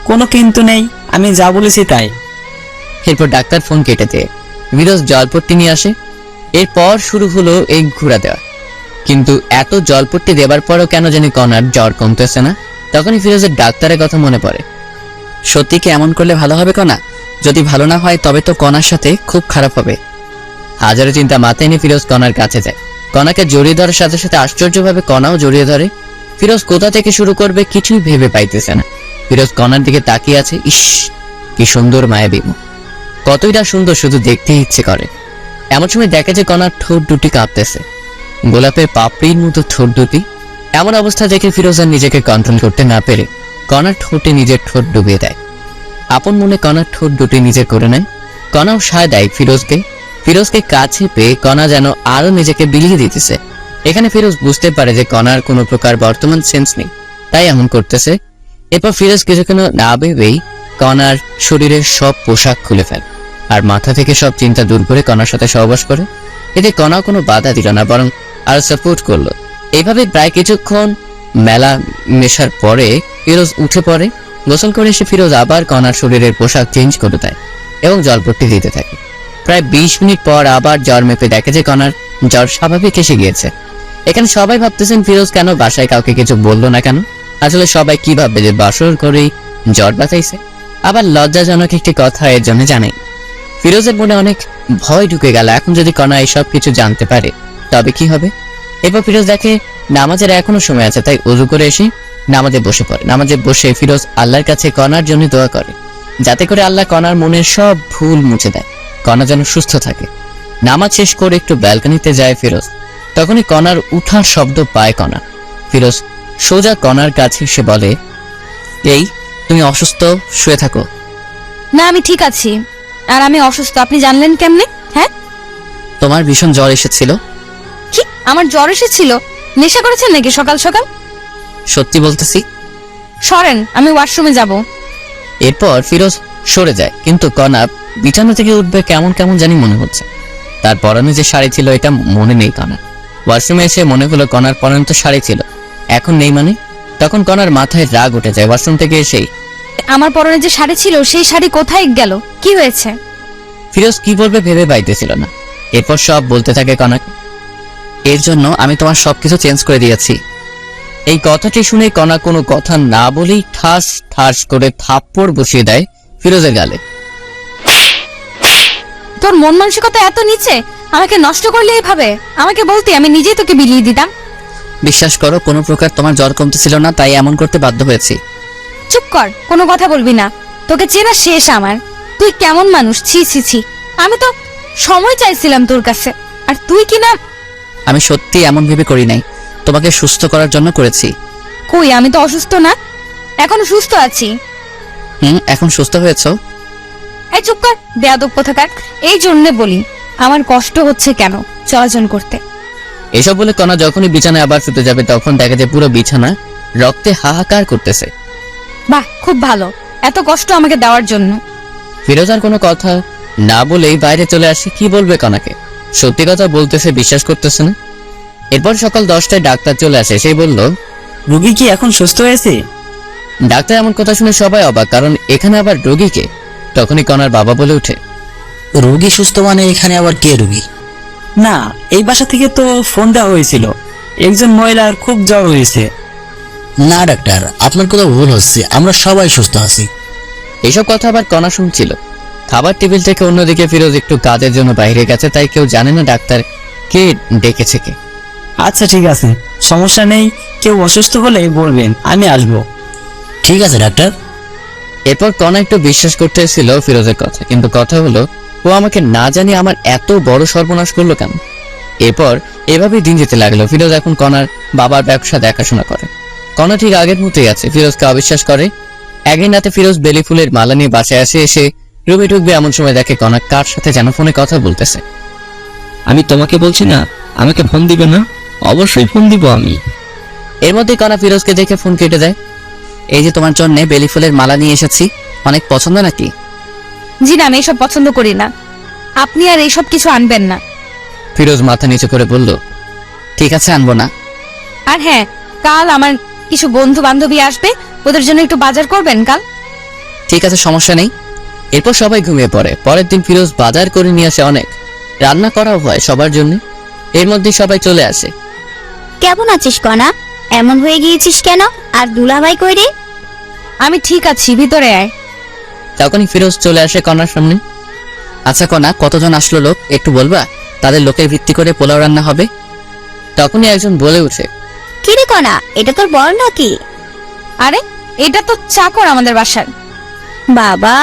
কোনো কিন্তু নেই, আমি যা বলেছি তাই। এরপর ডাক্তার ফোন কেটে দিয়ে ফিরোজ জলপট্টি নিয়ে আসে। এরপর শুরু হলো এই ঘুরা দেওয়া। কিন্তু এত জলপট্টি দেবার পরও কেন জানি কনার জ্বর কমতেছে না। তখনই ফিরোজের ডাক্তারের কথা মনে পড়ে। সত্যি কি এমন করলে ভালো হবে কণা? যদি ভালো না হয় তবে তো কণার সাথে খুব খারাপ হবে। হাজারো চিন্তা মাথায় নিয়ে ফিরোজ কণার কাছে যায়। কণাকে জড়িয়ে ধরার সাথে সাথে আশ্চর্যভাবে কণাও জড়িয়ে ধরে। ফিরোজ কোথা থেকে শুরু করবে কিছুই ভেবে পাইতেছে না। ফিরোজ কণার দিকে তাকিয়ে আছে। ইস, কি সুন্দর মায়াবী মুখ, কতইটা সুন্দর, শুধু দেখতে ইচ্ছে করে। এমন সময় দেখে যে কণার ঠোঁট দুটি কাঁপতেছে, গোলাপের পাপড়ির মতো ঠোঁট দুটি। এমন অবস্থা দেখে ফিরোজ আর নিজেকে কন্ট্রোল করতে না পেরে কণার ঠোঁটে নিজের ঠোঁট ডুবিয়ে দেয়। আপন মনে কণার ঠোঁট দুটি নিজের করে নেয়। কণাও সায় দেয় ফিরোজকে। ফিরোজকে কাছে পেয়ে কণা যেন আরো নিজেকে বিলিয়ে দিতেছে। এখানে ফিরোজ বুঝতে পারে যে কণার কোনো প্রকার বর্তমান সেন্স নেই, তাই এমন করতেছে। এরপর ফিরোজ কিছুক্ষণ না ভেবেই কণার শরীরের সব পোশাক খুলে ফেলে আর মাথা থেকে সব চিন্তা দূর করে কণার সাথে সহবাস করে। এতে কণা কোনো বাধা দিল না, বরং আরো সাপোর্ট করলো। এইভাবে প্রায় কিছুক্ষণ মেলা মেশার পরে ফিরোজ উঠে পড়ে। গোসল করে এসে ফিরোজ আবার কণার শরীরের পোশাক চেঞ্জ করে দেয় এবং জলপট্টি দিতে থাকে। প্রায় 20 মিনিট পর আবার জ্বর মেপে দেখে যে কণার জ্বর স্বাভাবিক এসে গিয়েছে। এখানে সবাই ভাবতেছেন ফিরোজ কেন বাসায় কাউকে কিছু বললো না কেন। আসলে সবাই কি ভাববে যে বাসর করেই জ্বর বাঁচাইছে। আবার লজ্জাজনক একটি কথা এর জন্য জানাই। ফিরোজের মনে অনেক ভয় ঢুকে গেল, এখন যদি কণা এসব কিছু জানতে পারে তবে কি হবে। এরপর ফিরোজ দেখে নামাজের এখনো সময় আছে, তাই ওযু করে এসে নামাজে বসে পড়ে। নামাজে বসে ফিরোজ আল্লাহর কাছে কণার জন্য দোয়া করে, যাতে করে আল্লাহ কণার মনের সব ভুল মুছে দেয়, কণা যেন সুস্থ থাকে। নামাজ শেষ করে একটু ব্যালকনিতে যায় ফিরোজ। তখনই কণার উঠার শব্দ পায় কণা। ফিরোজ সোজা কণার কাছে এসে বলে, এই তুমি অসুস্থ, শুয়ে থাকো। না, আমি ঠিক আছি। আর আমি অসুস্থ আপনি জানলেন কেমনে? হ্যাঁ, তোমার ভীষণ জ্বর এসেছিল। কি আমার জ্বর এসেছিল? নেশা করেছেন নাকি সকাল সকাল? সত্যি বলতেছি। সরেন, আমি ওয়াশরুমে যাব। এরপর ফিরোজ সরে যায়, কিন্তু কণা বিছানা থেকে উঠবে কেমন কেমন জানি মনে হচ্ছে। তার পরনে যে শাড়ি ছিল এটা মনে নেই কণার। ওয়াশরুমে এসে মনে হলো কণার পরনে তো শাড়ি ছিল, এখন নেই মানে। তখন কণার মাথায় রাগ উঠে যায়। ওয়াশরুম থেকে এসেই আমার পরনে যে শাড়ি ছিল সেই শাড়ি কোথায় গেল? কি হয়েছে? ফিরোজ কি বলবে ভেবে পাইতেছিল না। এরপর সব বলতে থাকে কণাকে, এর জন্য আমি তোমার সবকিছু চেঞ্জ করে দিয়েছি। এই কথাটি শুনে কণা কোনো কথা না বলেই ঠাস ঠাস করে থাপ্পড় বসিয়ে দেয় ফিরোজের গালে। তোর মন মানসিকতা এত নিচে, আমাকে নষ্ট করলে এইভাবে? আমাকে বলতে আমি নিজেই তোকে বিলিয়ে দিতাম। বিশ্বাস করো, কোনো প্রকার তোমার জ্বর কমতেছিল না, তাই এমন করতে বাধ্য হয়েছি। চুপ কর, কোনো কথা বলবি না। তোকে চেনা শেষ আমার। তুই কেমন মানুষ, ছি ছি ছি। আমি তো সময় চাইছিলাম তোর কাছে, আর তুই কি না। আমি সত্যি এমন ভেবে করি নাই, তোমাকে সুস্থ করার জন্য করেছি। কই, আমি তো অসুস্থ না, এখনো সুস্থ আছি। এখন সুস্থ হয়েছো। এই চুপ কর, বেয়াদব কোথাকার। এই জন্যে বলি আমার কষ্ট হচ্ছে কেন চলাচল করতে। এসব বলে কণা যখনই বিছানায় আবার শুতে যাবে তখন দেখা যায় পুরো বিছানা রক্তে হাহাকার করতেছে। বাহ, খুব ভালো, এত কষ্ট আমাকে দেওয়ার জন্য। ফিরোজ আর কোনো কথা না বলেই বাইরে চলে আসে। কি বলবে কণাকে? সত্যি কথা বলতেছে, বিশ্বাস করতেছে না। এরপর সকাল 10টায় ডাক্তার চলে আসে। সেই বলল, রোগী কি এখন সুস্থ হয়েছে? ডাক্তার এমন কথা শুনে সবাই অবাক, কারণ এখানে আবার রোগীকে। তখনই কণার বাবা বলে ওঠে, রোগী সুস্থ মানে এখানে আবার কে রোগী? না, এই বাসা থেকে তো ফোন দেওয়া হয়েছিল, একজন মহিলার খুব জ্বর হয়েছে। না ডাক্তার, আপনার কোথাও ভুল হচ্ছে, আমরা সবাই সুস্থ আছি। এইসব কথা আবার কণা শুনছিল। খাবার টেবিল থেকে অন্যদিকে ফিরোজ একটু কাজের জন্য বাইরে গেছে, তাই কেউ জানে না ডাক্তার কে ডেকেছে কে। আচ্ছা ঠিক আছে, সমস্যা নেই, কেউ অসুস্থ হলে বলবেন, আমি আসবো। ঠিক আছে ডাক্তার। এরপর কণা একটু বিশ্বাস করতে এসেছিল ফিরোজের কথা, কিন্তু কথা হলো ও আমাকে না জানি আমার এত বড় সর্বনাশ করলো কেন। এরপর এভাবেই দিন যেতে লাগলো। ফিরোজ এখন কণার বাবার ব্যবসা দেখাশোনা করে। কণা ঠিক আগের মতোই আছে, ফিরোজকে অবিশ্বাস করে। একদিন রাতে ফিরোজ বেলি ফুলের মালা নিয়ে বাসায় আসে। এসে রুমে ঢুকবে এমন সময় দেখে কণা কার সাথে যেন ফোনে কথা বলতেছে। আমি তোমাকে বলছি না আমাকে ফোন দিবে না? অবশ্যই ফোন দিব আমি। এর মধ্যে কণা ফিরোজকে দেখে ফোন কেটে দেয়। এই যে তোমার জন্য বেলি ফুলের মালা নিয়ে এসেছি, অনেক পছন্দ নাকি? জি না, আমি এসব পছন্দ করি না। আপনি আর এইসব কিছু আনবেন না। ফিরোজ মাথা নিচু করে বলল, ঠিক আছে আনবো না। আর হ্যাঁ, কাল আমার কিছু বন্ধু বান্ধবী আসবে, ওদের জন্য একটু বাজার করবেন কাল। ঠিক আছে, সমস্যা নেই। এরপর সবাই ঘুমিয়ে পড়ে। পরের দিন ফিরোজ বাজার করে নিয়ে আসে অনেক, রান্না করাও হয় সবার জন্য। এর মধ্যে সবাই চলে আসে। কেমন আছিস কণা? এমন হয়ে গিয়েছিস কেন? আর দুলাভাই কই রে? আমি ঠিক আছি, ভিতরে আয়। তখনই ফিরোজ চলে আসে কণার সামনে। আচ্ছা কণা, কতজন আসলো লোক একটু বলবা? তাদের লোকের ভিত্তি করে পোলাও রান্না হবে। তখনই একজন বলে উঠে, কি রে কণা, এটা তোর বর নাকি? আরে এটা তো চাকর আমাদের বাসার। বাবা,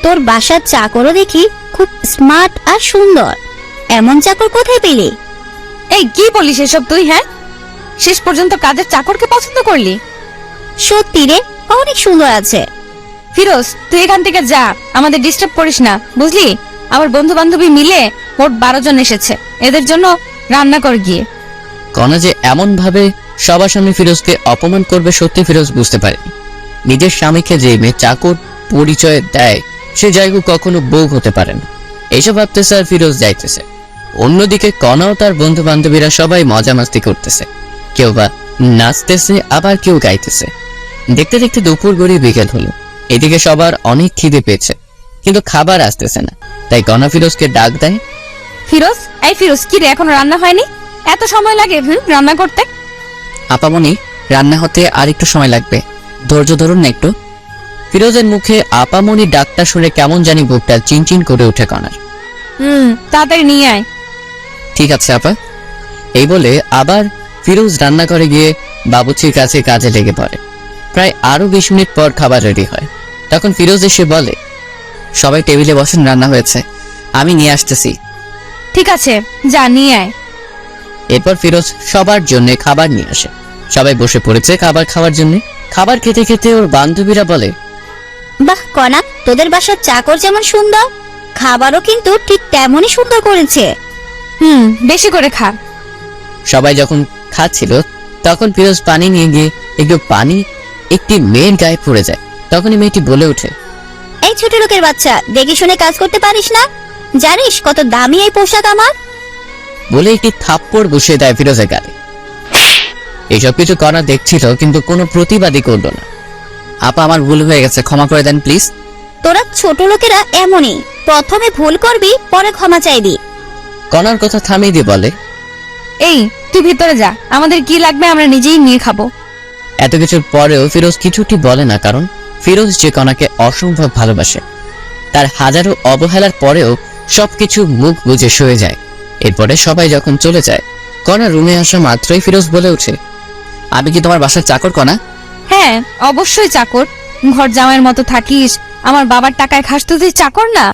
তোর বাসার চাকরও দেখি খুব স্মার্ট আর সুন্দর। এমন চাকর কোথায় পেলি? এই কি বলিস এসব তুই? হ্যাঁ, শেষ পর্যন্ত কাজের চাকরকে পছন্দ করলি? সত্যি রে, অনেক সুন্দর আছে। ফিরোজ, তুই এখান থেকে যা, আমাদের ডিস্টার্ব করিস না, বুঝলি? আমার বন্ধু বান্ধবী মিলে মোট 12 জন এসেছে, এদের জন্য রান্না কর গিয়ে। কণা যে এমন ভাবে সবার সামনে ফিরোজকে অপমান করবে সত্যি ফিরোজ বুঝতে পারে। নিজের স্বামীকে যে মেয়ে চাকর পরিচয় দেয়, সে জায়গা কখনো বউ হতে পারে না। এইসব ভাবতেছে আর ফিরোজ যাইতেছে। অন্যদিকে কণাও তার বন্ধু বান্ধবীরা সবাই মজা মাস্তি করতেছে, কেউ বা নাচতেছে, আবার কেউ গাইতেছে। দেখতে দেখতে দুপুর গড়িয়ে বিকেল হলো। এদিকে সবার অনেক খিদে পেয়েছে, কিন্তু খাবার আসতেছে না। তাই কণা ফিরোজকে ডাক দেয়। ফিরোজ, এই ফিরোজ, কি রে এখনো রান্না হয়নি? এত সময় লাগে রান্না করতে? আপামনি, রান্না হতে আর একটু সময় লাগবে, ধৈর্য ধরুন না একটু। ফিরোজের মুখে আপামনি ডাকটা শুনে কেমন জানি বুকটা চিনচিন করে উঠে কণার। তাড়াতাড়ি নিয়ে আয়। ঠিক আছে আপা। এই বলে আবার ফিরোজ রান্না করে গিয়ে বাবুর্চির কাছে কাজে লেগে পড়ে। প্রায় আরো 20 মিনিট পর খাবার রেডি হয়। তখন ফিরোজ এসে বলে, সবাই টেবিলে বসেন, রান্না হয়েছে, আমি নিয়ে আসতেছি। ঠিক আছে, যা নিয়ে আয়। এরপর ফিরোজ সবার জন্য খাবার নিয়ে আসে। সবাই বসে পড়েছে খাবার খাওয়ার জন্য। খাবার খেতে খেতে ওর বান্ধবীরা বলে, বাহ কণা, তোদের বাসার চাকর যেমন সুন্দর, খাবারও কিন্তু ঠিক তেমনই সুন্দর করেছে। বেশি করে খা। সবাই যখন খাচ্ছিল তখন ফিরোজ পানি নিয়ে গিয়ে একটু পানি একটি মেয়ের গায়ে পড়ে যায়। তখনই মেয়েটি বলে ওঠে, এই ছোট লোকের বাচ্চা, দেখে শুনে কাজ করতে পারিস না? জানিস কত দামি এই পোশাক আমার? বলে একটি থাপ্পড় বসিয়ে দেয় ফিরোজের গালে। এইসব কিছু করা দেখছিল, কিন্তু কোনো প্রতিবাদই করলো না। আপা, আমার ভুল হয়ে গেছে, ক্ষমা করে দেন প্লিজ। তোরা ছোট লোকেরা এমনই, প্রথমে ভুল করবি, পরে ক্ষমা চাইবি। কণার কথা থামিয়ে দিয়ে বলে, এই তুই ভিতরে যা, আমাদের কি লাগবে আমরা নিজেই নিয়ে খাবো। এত কিছুর পরেও ফিরোজ কিছুটি বলে না, কারণ ফিরোজ যে কণাকে অসম্ভব ভালোবাসে। তার হাজারো অবহেলার পরেও সবকিছু মুখ বুজে সয়ে যায়। এরপরে সবাই যখন চলে যায়, কণা রুমে আসা মাত্রই ফিরোজ বলে ওঠে, আমি কি তোমার বাসার চাকর কণা? হ্যাঁ, অবশ্যই চাকর। ঘর জামাইয়ের মতো থাকিস, আমার বাবার টাকায় খাস, তো তুই চাকর না?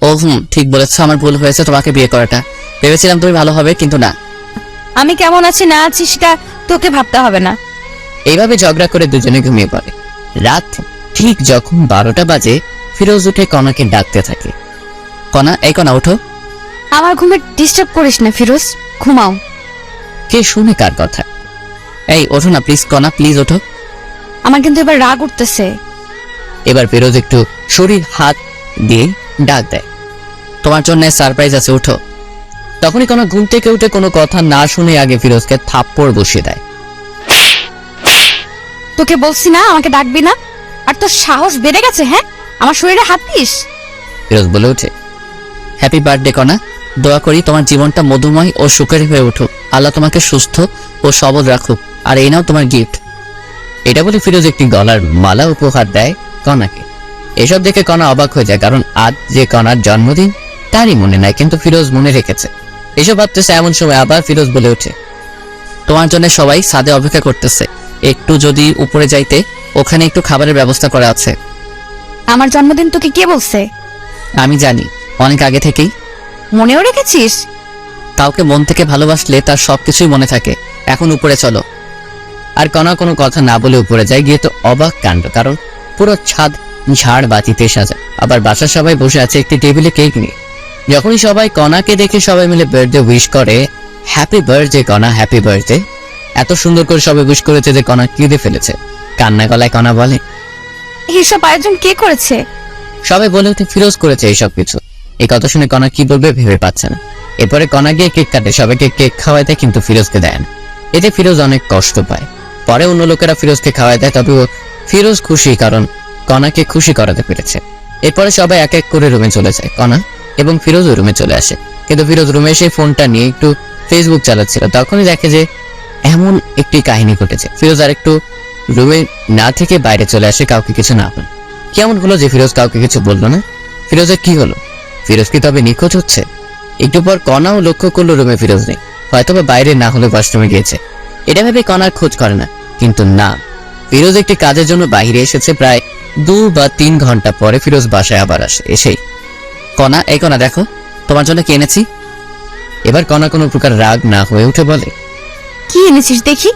ও ঠিক বলেছ, আমার ভুল হয়েছে তোমাকে বিয়ে করাটা। ভেবেছিলাম তুমি ভালো হবে, কিন্তু না। আমি কেমন আছি না আছি সেটা তোকে ভাবতে হবে না। এইভাবে ঝগড়া করে দুজনে ঘুমিয়ে পড়ে। রাত ঠিক যখন 12টা বাজে, ফিরোজ উঠে কণাকে ডাকতে থাকে, কণা, এই কণা ওঠো। আমার ঘুমে ডিস্টার্ব করিস না ফিরোজ, ঘুমাও। কে শুনে কার কথা? এই ওঠো না প্লিজ কণা, প্লিজ ওঠো। আমার কিন্তু এবার রাগ উঠতেছে। এবার ফিরোজ একটু শরীর হাত দিয়ে ডাক দেয়, তোমার জন্য সারপ্রাইজ আছে, ওঠো। তখনই কণা ঘুম থেকে উঠে কোনো কথা না শুনে আগে ফিরোজকে থাপ্পড় বসিয়ে দেয়। তোকে বলছি না আমাকে ডাকবি না, আর তোর সাহস বেড়ে গেছে? হ্যাঁ, আমার শরীরে হাত দিস। ফিরোজ বলে ওঠে, হ্যাপি বার্থডে কণা, দোয়া করি তোমার জীবনটা মধুময় ও সুখের হয়ে উঠুক, আল্লাহ তোমাকে সুস্থ ও সবল রাখুক, আর এই নাও তোমার গিফট। এটা বলে ফিরোজ একটি গলার মালা উপহার দেয় কণাকে। এসব দেখে কণা অবাক হয়ে যায়, কারণ আজ যে কণার জন্মদিন তারই মনে নাই, কিন্তু ফিরোজ মনে রেখেছে। এসব ভাবতেছে এমন সময় আবার ফিরোজ বলে ওঠে, তোমার জন্য সবাই ছাদে অপেক্ষা করতেছে, একটু যদি উপরে যাইতে, ওখানে একটু খাবারের ব্যবস্থা করা আছে। আমার জন্মদিন তোকে কে বলছে? আমি জানি, অনেক আগে থেকেই। মনেও রেখেছিস? কাউকে মন থেকে ভালোবাসলে তার সবকিছুই মনে থাকে। এখন উপরে চলো। আর কণা কোনো কথা না বলে উপরে যায়। গিয়ে তো অবাক কাণ্ড, কারণ পুরো ছাদ ঝাড় বাতিতে সাজা, আবার বাসার সবাই বসে আছে একটি টেবিলে কেক নিয়ে। যখনই সবাই কণাকে দেখে সবাই মিলে বার্থডে উইশ করে, হ্যাপি বার্থডে কণা, হ্যাপি বার্থডে। এত সুন্দর করে সবাই উইশ করেছে যে কণা কেঁদে ফেলেছে। কান্না গলায় কণা বলে, এইসব আয়োজন কে করেছে? সবাই বলে উঠে ফিরোজ করেছে এইসব কিছু। এই কথা শুনে কণা কি বলবে ভেবে পাচ্ছে না। এরপরে কণা গিয়ে কেক কাটে, সবাইকে কেক খাওয়ায় দেয়, কিন্তু ফিরোজকে দেয় না। এতে ফিরোজ অনেক কষ্ট পায়। পরে অন্য লোকেরা ফিরোজকে খাওয়ায় দেয়, তবেও ফিরোজ খুশি, কারণ কণাকে খুশি করাতে পেরেছে। এরপরে সবাই এক এক করে রুমে চলে যায়। কণা এবং ফিরোজ রুমে চলে আসে, কিন্তু ফিরোজ রুমে এসে ফোনটা নিয়ে একটু ফেসবুক চালাচ্ছিল। তখনই দেখে যে এমন একটি কাহিনী ঘটেছে। ফিরোজ আর একটু রুমে না থেকে বাইরে চলে আসে, কাউকে কিছু না বলে। কেমন হলো যে ফিরোজ কাউকে কিছু বললো না? ফিরোজের কি হলো? ফিরোজ কি তবে নিখোঁজ হচ্ছে? একটু পর কণাও লক্ষ্য করলো রুমে ফিরোজ নেই, হয়তোবা বাইরে না হলে ওয়াশরুমে গিয়েছে। এটা ভেবে কণার খোঁজ করে না, কিন্তু না, ফিরোজ একটি কাজের জন্য বাইরে এসেছে। প্রায় 2 বা 3 ঘন্টা পরে ফিরোজ বাসায় আবার আসে। এসেই কণা, এই কণা দেখো তোমার জন্য কি এনেছি। এবার কণা কোনো প্রকার রাগ না হয়ে উঠে বলে, কি এনেছিস দেখি?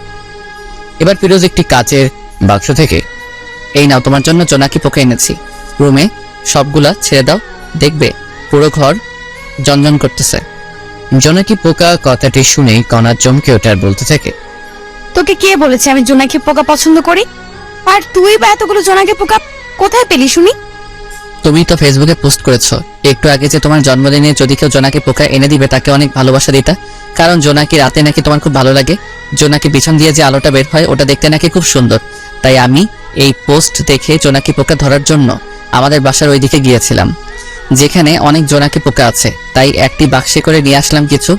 এবার ফিরোজ একটি কাচের বাক্স থেকে, এই নাও তোমার জন্য জোনাকি পোকা এনেছি, রুমে সবগুলা ছেড়ে দাও, দেখবে পুরো ঘর জনজন করতেছে। জোনাকি পোকা কথাটি শুনেই কণা চমকে ওঠে আর বলতে থাকে, তোকে কে বলেছে আমি জোনাকি পোকা পছন্দ করি? আর তুই বা এতগুলো জোনাকি পোকা কোথায় পেলি শুনি? তুমি তো ফেসবুকে পোস্ট করেছো একটু আগে যে তোমার জন্মদিনে যদি কেউ জোনাকি পোকা এনে দিবে তাকে অনেক ভালোবাসা দিতা, কারণ জোনাকি রাতে নাকি তোমার খুব ভালো লাগে। জোনাকি পিছন দিয়ে যে আলোটা বের হয় ওটা দেখতে নাকি খুব সুন্দর। তাই আমি এই পোস্ট দেখে জোনাকি পোকা ধরার জন্য আমাদের বাসার ওইদিকে গিয়েছিলাম, যেখানে অনেক জোনাকি পোকা আছে, তাই একটি বাক্সে করে নিয়ে আসলাম কিছু।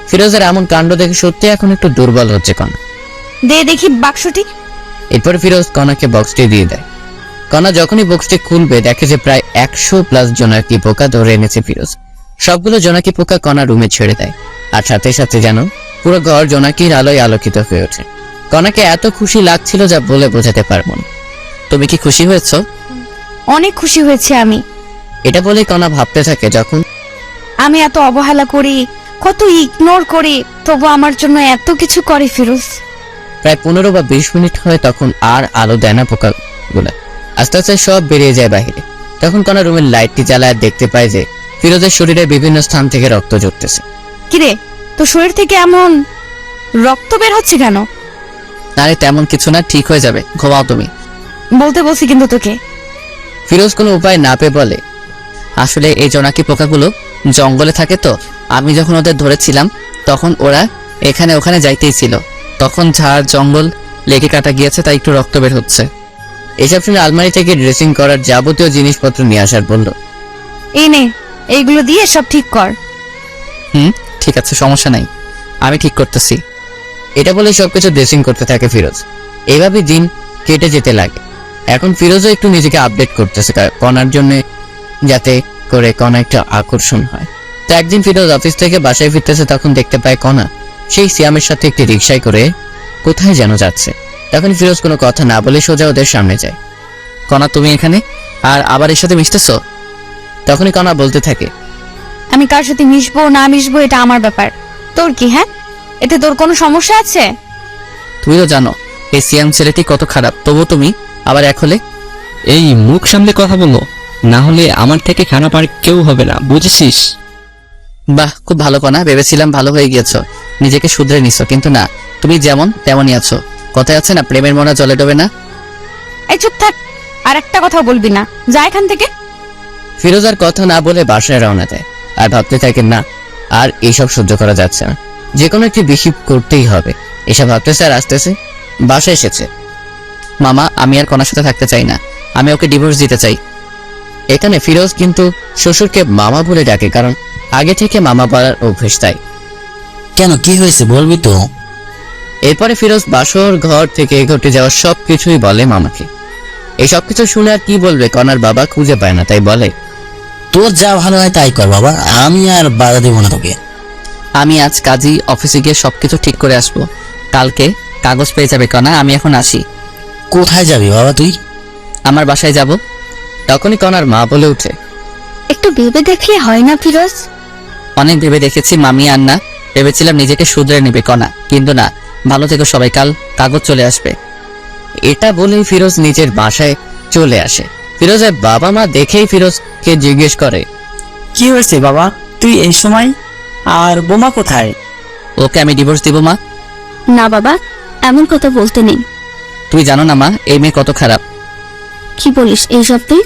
ফিরোজের এমন কাণ্ড দেখে সত্যি এখন একটু দুর্বল হচ্ছে কণা। দে দেখি বাক্সটি। এরপর ফিরোজ কণাকে বক্সটি দিয়ে দেয়। কণা যখনই বক্সটি খুলবে দেখে যে প্রায় 100+ জোনাকি পোকা ধরে এনেছে ফিরোজ। সবগুলো জোনাকি পোকা কণা রুমে ছেড়ে দেয়, আর সাথে সাথে যেন পুরো ঘর জোনাকির আলোয় আলোকিত হয়ে ওঠে। কণাকে এত খুশি লাগছিল যা বলে বোঝাতে পারবো না। তুমি কি খুশি হয়েছো? অনেক খুশি হয়েছে আমি। এটা বলে কণা ভাবতে থাকে, যখন আমি এত অবহেলা করি, কত ইগনোর করি, তবু আমার জন্য এত কিছু করে ফিরোজ। প্রায় 15 বা 20 মিনিট হয়, তখন আর আলো দেয় না পোকাগুলা। আস্তে আস্তে সব বেরিয়ে যায় বাইরে। তখন কণা রুমের লাইটটি জ্বালায় দেখতে পায় যে ফিরোজের শরীরের বিভিন্ন স্থান থেকে রক্ত ঝরতেছে। কিরে, তোর শরীর থেকে এমন রক্ত বের হচ্ছে কেন? আরে তেমন কিছু না, ঠিক হয়ে যাবে, ঘুমাও তুমি। বলতে বলছি কিন্তু তোকে। ফিরোজ কোনো উপায় না পেয়ে বলে, আসলে এই জোনাকি পোকাগুলো জঙ্গলে থাকে, তো আমি যখন ওদের ধরেছিলাম তখন ওরা এখানে ওখানে যাইতেই ছিল, তখন ঝাড় জঙ্গল লেগে কাটা গিয়েছে, তাই একটু রক্ত বের হচ্ছে। এসব শুনে আলমারি থেকে ড্রেসিং করার যাবতীয় জিনিসপত্র নিয়ে আসার বলল। এই নে, এইগুলো দিয়ে সব ঠিক কর। ঠিক আছে, সমস্যা নাই, আমি ঠিক করতেছি। এটা বলে সবকিছু ড্রেসিং করতে থাকে ফিরোজ। এইভাবে দিন কেটে যেতে লাগে। এখন ফিরোজও একটু নিজেকে আপডেট করতেছে কণার জন্য, যাতে করে কণা একটা আকর্ষণ হয়। তো একদিন ফিরোজ অফিস থেকে বাসায় ফিরতেছে, তখন দেখতে পায় কণা সেই সিয়ামের সাথে একটি রিকশায় করে কোথায় যেন যাচ্ছে। তখন ফিরোজ কোনো কথা না বলে সোজা ওদের সামনে যায়। কণা, তুমি এখানে আর আবার এর সাথে মিশতেছো? তখনই কণা বলতে থাকে, আমি কার সাথে মিশবো না মিশবো এটা আমার ব্যাপার, তোর কি? হ্যাঁ, এতে তোর কোনো সমস্যা আছে? তুমি তো জানো এই সিয়াম ছেলেটি কত খারাপ, তবু তুমি আবার এক হলে। এই মুখ সামলে কথা বলো, না হলে আমার থেকে খারাপ আর কেউ হবে না, বুঝেছিস? বাহ, খুব ভালো কণা, ভেবেছিলাম ভালো হয়ে গিয়েছো, নিজেকে শুধরে নিছো, কিন্তু না, তুমি যেমন তেমনই আছো। কথায় আছে না, প্রেমের মনা জলে ডোবে না। এই চুপ থাক, আর একটা কথা বলবি না, যা এখান থেকে। ফিরোজ আর কথা না বলে বাসায় রওনা দেয়, আর ভাবতে থাকে না, আর এইসব সহ্য করা যাচ্ছে না, যে কোনো একটি বিহিভ করতেই হবে। এসব ভাবতেছে আর আসতেছে বাসায় এসেছে। মামা, আমি আর কণার সাথে থাকতে চাই না, আমি ওকে ডিভোর্স দিতে চাই। এখানে ফিরোজ কিন্তু শ্বশুরকে মামা বলে ডাকে, কারণ আগে থেকে মামা বলার অভ্যেস। তাই কেন, কি হয়েছে বলবি তো? এরপরে ফিরোজ বাসর ঘর থেকে ঘটে যাওয়া সবকিছুই বলে মামাকে। এই সবকিছু শুনে আর কি বলবে, কণার বাবা খুঁজে পায় না, তাই বলে, তোর যা ভালো হয় তাই কর বাবা, আমি আর বাধা দেবো না তোকে। আমি আজ কাজী অফিসে গিয়ে সবকিছু ঠিক করে আসবো, কালকে কাগজ পেয়ে যাবে কণা, আমি এখন আসি। কোথায় যাবি বাবা তুই? আমার বাসায় যাব। তখনই কণার মা বলে উঠে, একটু ভেবে দেখলে হয় না ফিরোজ? অনেক ভেবে দেখেছি মামি, আর না, ভেবেছিলাম নিজেকে শুধরে নেবে কণা, কিন্তু না, ভালো থেকো সবাই, কাল কাগজ চলে আসবে। এটা বলেই ফিরোজ নিজের বাসায় চলে আসে। ফিরোজের বাবা মা দেখেই ফিরোজকে জিজ্ঞেস করে, কি হয়েছে বাবা, তুই এই সময়? আর বোমা কোথায়? ওকে আমি ডিভোর্স দিব মা। না বাবা, এমন কথা বলতে নেই। তুই জানো না মা এই মেয়ে কত খারাপ। কি বলিস এইসব তুই?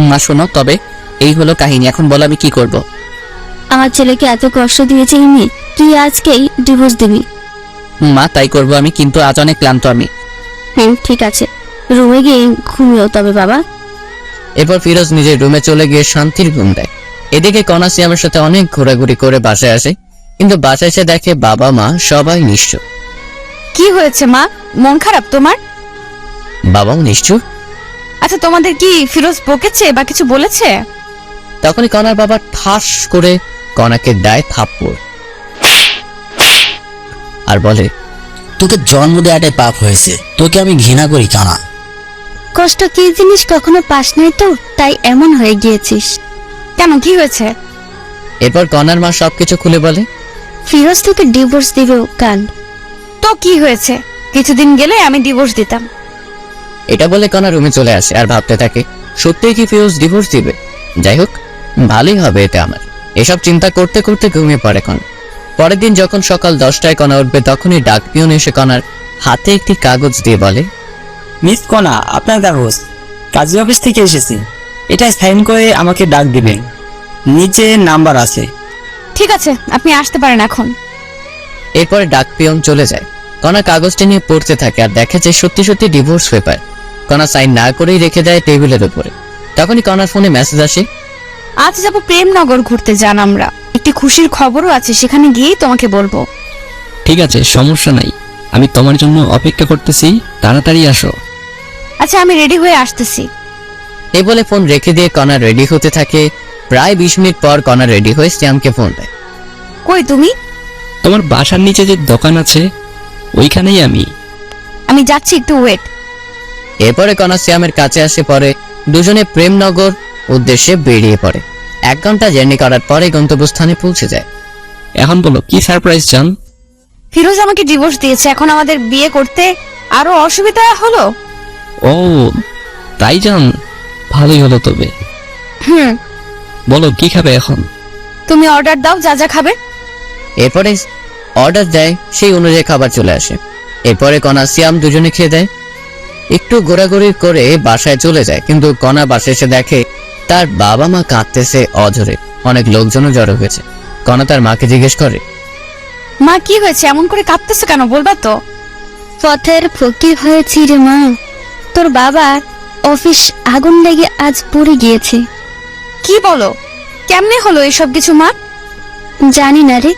মা শোনো, তবে এই হলো কাহিনী, এখন বল আমি কি করব। আমার ছেলেকে এত কষ্ট দিয়েছে এই মেয়ে, তুই আজকেই ডিভোর্স দিবি? মা তাই করব আমি, কিন্তু আজ অনেক ক্লান্ত আমি। হ্যাঁ ঠিক আছে, রুমে গিয়ে ঘুমিও তবে বাবা। এরপর ফিরোজ নিজের রুমে চলে গিয়ে শান্তির ঘুম দেয়। এদিকে কণা সিয়ামের সাথে অনেক ঘোরাঘুরি করে বাসায় আসে, কিন্তু বাসায় এসে দেখে বাবা মা সবাই নিশ্চুপ। কি হয়েছে মা, মন খারাপ তোমার? বাবাও নিশ্চুপ। আচ্ছা তোমাদের কি ফিরোজ বকেছে বা কিছু বলেছে? তখনই কণার বাবা ঠাস করে কণাকে দেয় থাপ্পড় আর বলে, তোকে জন্ম দেওয়াটাই পাপ হয়েছে, তোকে আমি ঘৃণা করি কানা। কষ্ট কি জিনিস কখনো পাস নাই তো, তাই এমন হয়ে গিয়েছিস। কেন, কি হয়েছে? এরপর কণার মা সবকিছু খুলে বলে। ফিরোজ তোকে ডিভোর্স দিবে কাল। তো কি হয়েছে, কিছুদিন গেলে আমি ডিভোর্স দিতাম। এটা বলে কণা রুমে চলে আসে আর ভাবতে থাকে সত্যিই কি ফিরোজ ডিভোর্স দিবে। যাই হোক, ভালোই হবে এতে আমার। এসব চিন্তা করতে করতে ঘুমিয়ে পড়ে কণা। পরের দিন যখন সকাল 10টায় কণা উঠবে, তখনই ডাক পিয়ন এসে কণার হাতে একটি কাগজ দিয়ে বলে, মিস কণা, আপনার কাগজ, কাজী অফিস থেকে এসেছি। এটা সাইন করে আমাকে ডাক দিবেন, নিচে নাম্বার আছে। ঠিক আছে, আপনি আসতে পারেন এখন। এরপরে ডাক পিয়ন চলে যায়। কণা কাগজটা নিয়ে পড়তে থাকে আর দেখে যে সত্যি সত্যি ডিভোর্স পেপার। কণা সাইন না করেই রেখে দেয় টেবিলের উপরে। তখনই কণার ফোনে মেসেজ আসে, আজ যাব প্রেমনগর ঘুরতে, যান আমরা। একটি খুশির খবরও আছে, সেখানে গিয়েই তোমাকে বলবো। ঠিক আছে, সমস্যা নাই, আমি তোমার জন্য অপেক্ষা করতেছি, তাড়াতাড়ি আসো। আচ্ছা আমি রেডি হয়ে আসতেছি। এই বলে ফোন রেখে দিয়ে কণা রেডি হতে থাকে। প্রায় 20 মিনিট পর কণা রেডি হয়ে শ্যামকে ফোন দেয়। কই তুমি? তোমার বাসার নিচে যে দোকান আছে ওইখানেই আমি। আমি যাচ্ছি, একটু ওয়েট। এরপরে কণা শ্যামের কাছে আসে, পরে দুজনে প্রেমনগর উদ্দেশ্যে বেরিয়ে পড়ে। 1 ঘন্টা জার্নি করার পরে গন্তব্যস্থানে পৌঁছে যায়। এখন বলো কি সারপ্রাইজ চান? ফিরোজ আমাকে ডিভোর্স দিয়েছে, এখন আমাদের বিয়ে করতে আরো অসুবিধা হলো। ও তাই জান, ভালোই হলো তবে। হুম, বলো কি খাবে এখন? তুমি অর্ডার দাও যা যা খাবে। এরপরে অর্ডার দেয়, সেই অনুযায়ী খাবার চলে আসে। এরপরে কণা শ্যাম দুজনে খেয়ে দেয়। একটু ঘোরাঘুরি করে বাসায় চলে যায়, কিন্তু কণা বাসায় এসে দেখে তার বাবা মা কাঁদতেছে অঝরে। অনেক লোকজনও জড়ো হয়েছে। কণা তার মাকে জিজ্ঞেস করে, মা কি হয়েছে, এমন করে কাঁদতেছো কেন, বলবা তো? পথের ফকির হয়েছি রে মা, তোর বাবার অফিস আগুন লেগে আজ পুড়ে গিয়েছে। কি বলো, কেমনে হলো এসব কিছু মা? জানি না রে,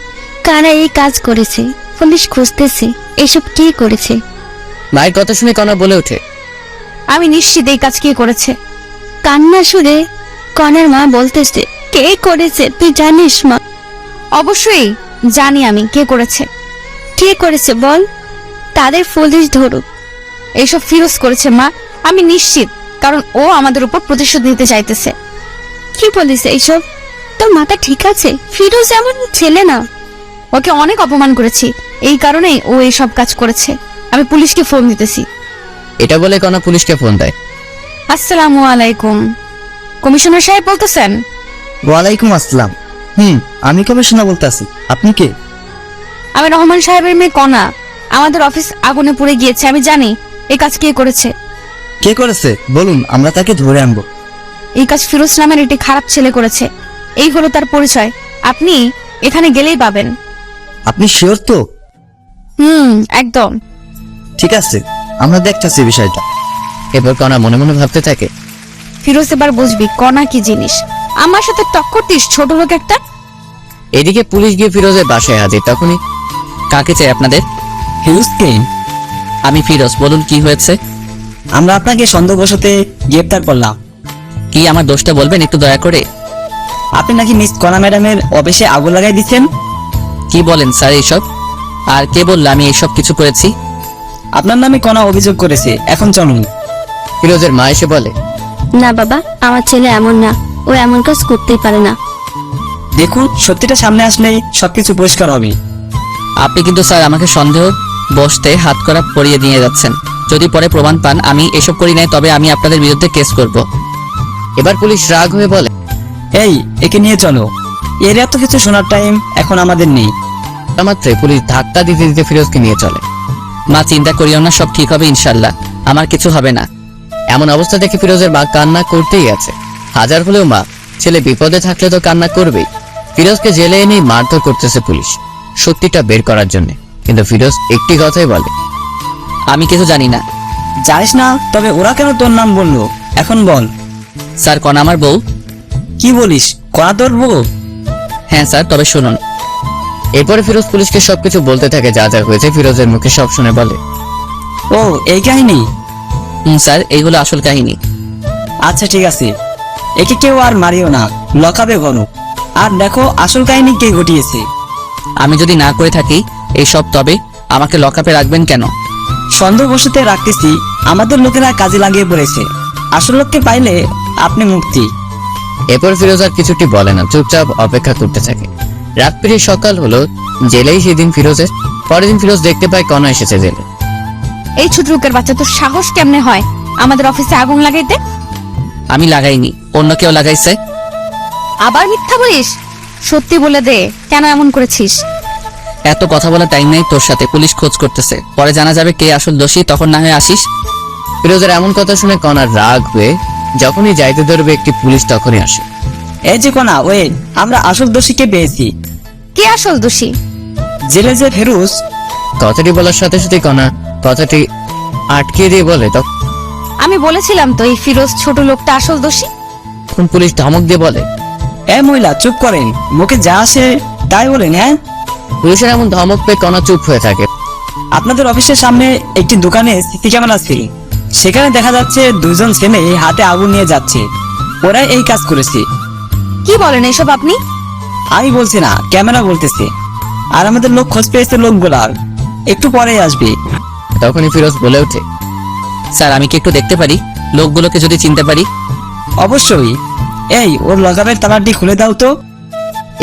কারা এই কাজ করেছে, পুলিশ খুঁজতেছে এসব কে করেছে। মায়ের কথা শুনে কণা বলে ওঠে, আমি নিশ্চিত এই কাজ কে করেছে। কান্না সুরে কনার মা বলতেছে, কে করেছে তুই জানিস মা? অবশ্যই জানি আমি কে করেছে। কে করেছে বল, তাদের পুলিশ ধরুক। এইসব ফিরোজ করেছে মা, আমি নিশ্চিত, কারণ ও আমাদের উপর প্রতিশোধ নিতে চাইতেছে। কি বলিস এইসব? তোর মাথা ঠিক আছে? ফিরোজ এমন ছেলে না। ওকে অনেক অপমান করেছি, এই কারণেই ও এইসব কাজ করেছে। আমি পুলিশকে ফোন দিতেছি। এটা বলে কণা পুলিশকে ফোন দেয়। আসসালামু আলাইকুম, কমিশনার সাহেব বলতেছেন? ওয়ালাইকুম আসসালাম। আমি কমিশনার বলতেছি, আপনি কে? আমি রহমান সাহেবের মেয়ে কণা। আমাদের অফিস আগুনে পুড়ে গিয়েছে, আমি জানি এই কাজ কে করেছে। কে করেছে বলুন, আমরা তাকে ধরে আনবো। এই কাজ ফিরোজ নামের একটি খারাপ ছেলে করেছে। এই হলো তার পরিচয়, আপনি এখানে গেলেই পাবেন। আপনি শিওর তো? একদম। ঠিক আছে, আমরা দেখতেছি বিষয়টা। এরপর কণা মনে মনে ভাবতে থাকে, ফিরোজ এবার বুঝবি কণা কি জিনিস। আমার সাথে টক্কর দিস ছোট লোক একটা। এদিকে পুলিশ গিয়ে ফিরোজের বাসায় হাজির। তখনই, কাকে চাই আপনাদের? ফিরোজকে? আমি ফিরোজ, বলুন কি হয়েছে? আমরা আপনাকে সন্দেহবশতে গ্রেপ্তার করলাম। কি আমার দোষটা বলবেন একটু দয়া করে? আপনি নাকি মিস কণা ম্যাডামের অফিসে আগুন লাগাই দিচ্ছেন। কি বলেন স্যার এইসব? আর কে বললো আমি এইসব কিছু করেছি? আপনার নামে কণা অভিযোগ করেছে, এখন চলুন। ফিরোজের মা এসে বলে, না বাবা, আমার ছেলে এমন না, ও এমন কাজ করতেই পারে না। দেখুন, সত্যিটা সামনে আসলে সবকিছু পরিষ্কার হবে। আপনি কিন্তু স্যার আমাকে সন্দেহ বসতে হাত করা পরিয়ে নিয়ে যাচ্ছেন। যদি পরে প্রমাণ পান আমি এসব করি নাই, তবে আমি আপনাদের বিরুদ্ধে কেস করব। এবার পুলিশ রাগ হয়ে বলে, এই একে নিয়ে চলো, এর এত কিছু শোনার টাইম এখন আমাদের নেই। মাত্রই পুলিশ ধাক্কা দিতে দিতে ফিরোজকে নিয়ে চলে। মা চিন্তা করিও না, সব ঠিক হবে ইনশাল্লাহ, আমার কিছু হবে না। এমন অবস্থা দেখে ফিরোজের মা কান্না করতেই আছে। হাজার হলেও মা, ছেলে বিপদে থাকলে তো কান্না করবেই। ফিরোজকে জেলে এনেই মারধর করতেছে পুলিশ, সত্যিটা বের করার জন্য। কিন্তু ফিরোজ একটি কথাই বলে, আমি কিছু জানি না। জানিস না, তবে ওরা কেন তোর নাম বললো এখন বল। স্যার, কণা আমার বউ। কি বলিস, কণা তোর বউ? হ্যাঁ স্যার, তবে শুনুন। এরপরে ফিরোজ পুলিশকে সবকিছু বলতে থাকে, যা যা হয়েছে ফিরোজের মুখে সব শুনে বলে। ও, এই কাহিনী? স্যার, এইগুলো আসল কাহিনী। আচ্ছা ঠিক আছে, একে কেউ আর মারিও না, লকাবে ঘন। আর দেখো আসল কাহিনী কে ঘটিয়েছে। আমি যদি না করে থাকি এইসব, তবে আমাকে লকআপে রাখবেন কেন? সন্দেহ বসতে রাখতেছি, আমাদের লোকেরা কাজে লাগিয়ে পড়েছে। আসল লোককে পাইলে আপনি মুক্তি। এরপর ফিরোজ আর কিছুটি বলে না, চুপচাপ অপেক্ষা করতে থাকে। রাত পেরিয়ে সকাল হলো, জেলেই সেদিন ফিরোজের। পরের দিন ফিরোজ দেখতে পায় কণা এসেছে জেলে। এই ছোট লোকের বাচ্চা, তোর সাহস কেমনে হয় আমাদের অফিসে আগুন লাগাইতে? আমি লাগাইনি, অন্য কেউ লাগাইছে। আবার মিথ্যা বলিস, সত্যি বলে দে, কেন এমন করেছিস? এত কথা বলার টাইম নেই তোর সাথে, পুলিশ খোঁজ করতেছে, পরে জানা যাবে কে আসল দোষী, তখন না হয় আসিস। ফিরোজের এমন কথা শুনে কণার রাগ হয়ে যখনই যাইতে ধরবে একটি পুলিশ তখনই আসে। এই যে কণা, ওয়ে, আমরা আসল দোষীকে পেয়েছি। কে আসল দোষী? জেলে যে ফেরুজ। কথাটি বলার সাথে সাথে কণা কথাটি আটকে দিয়ে বলে, আমি বলেছিলাম তো এই ফিরোজ ছোট লোকটা আসল দোষী। তখন পুলিশ ধমক দিয়ে বলে। এ মহিলা চুপ করেন, মুখে যা আসে তাই বলেন। হ্যাঁ, পুলিশের এমন ধমক পেয়ে কণা চুপ হয়ে থাকে। আপনাদের অফিসের সামনে একটি দোকানে সিসি ক্যামেরা ছিল, সেখানে দেখা যাচ্ছে দুজন ছেলে হাতে আগুন নিয়ে যাচ্ছে। ওরা এই কাজ করেছে। কি বলেন এসব আপনি? আমি বলছি না, ক্যামেরা বলতেছে। আর আমাদের লোক খোঁজ পেয়েছে লোকগুলার, একটু পরেই আসবে। তখনই ফিরোজ বলে ওঠে, স্যার আমি কি একটু দেখতে পারি, লোকগুলোকে যদি চিনতে পারি? অবশ্যই। এই, ওর লগাবের তালাটি খুলে দাও তো।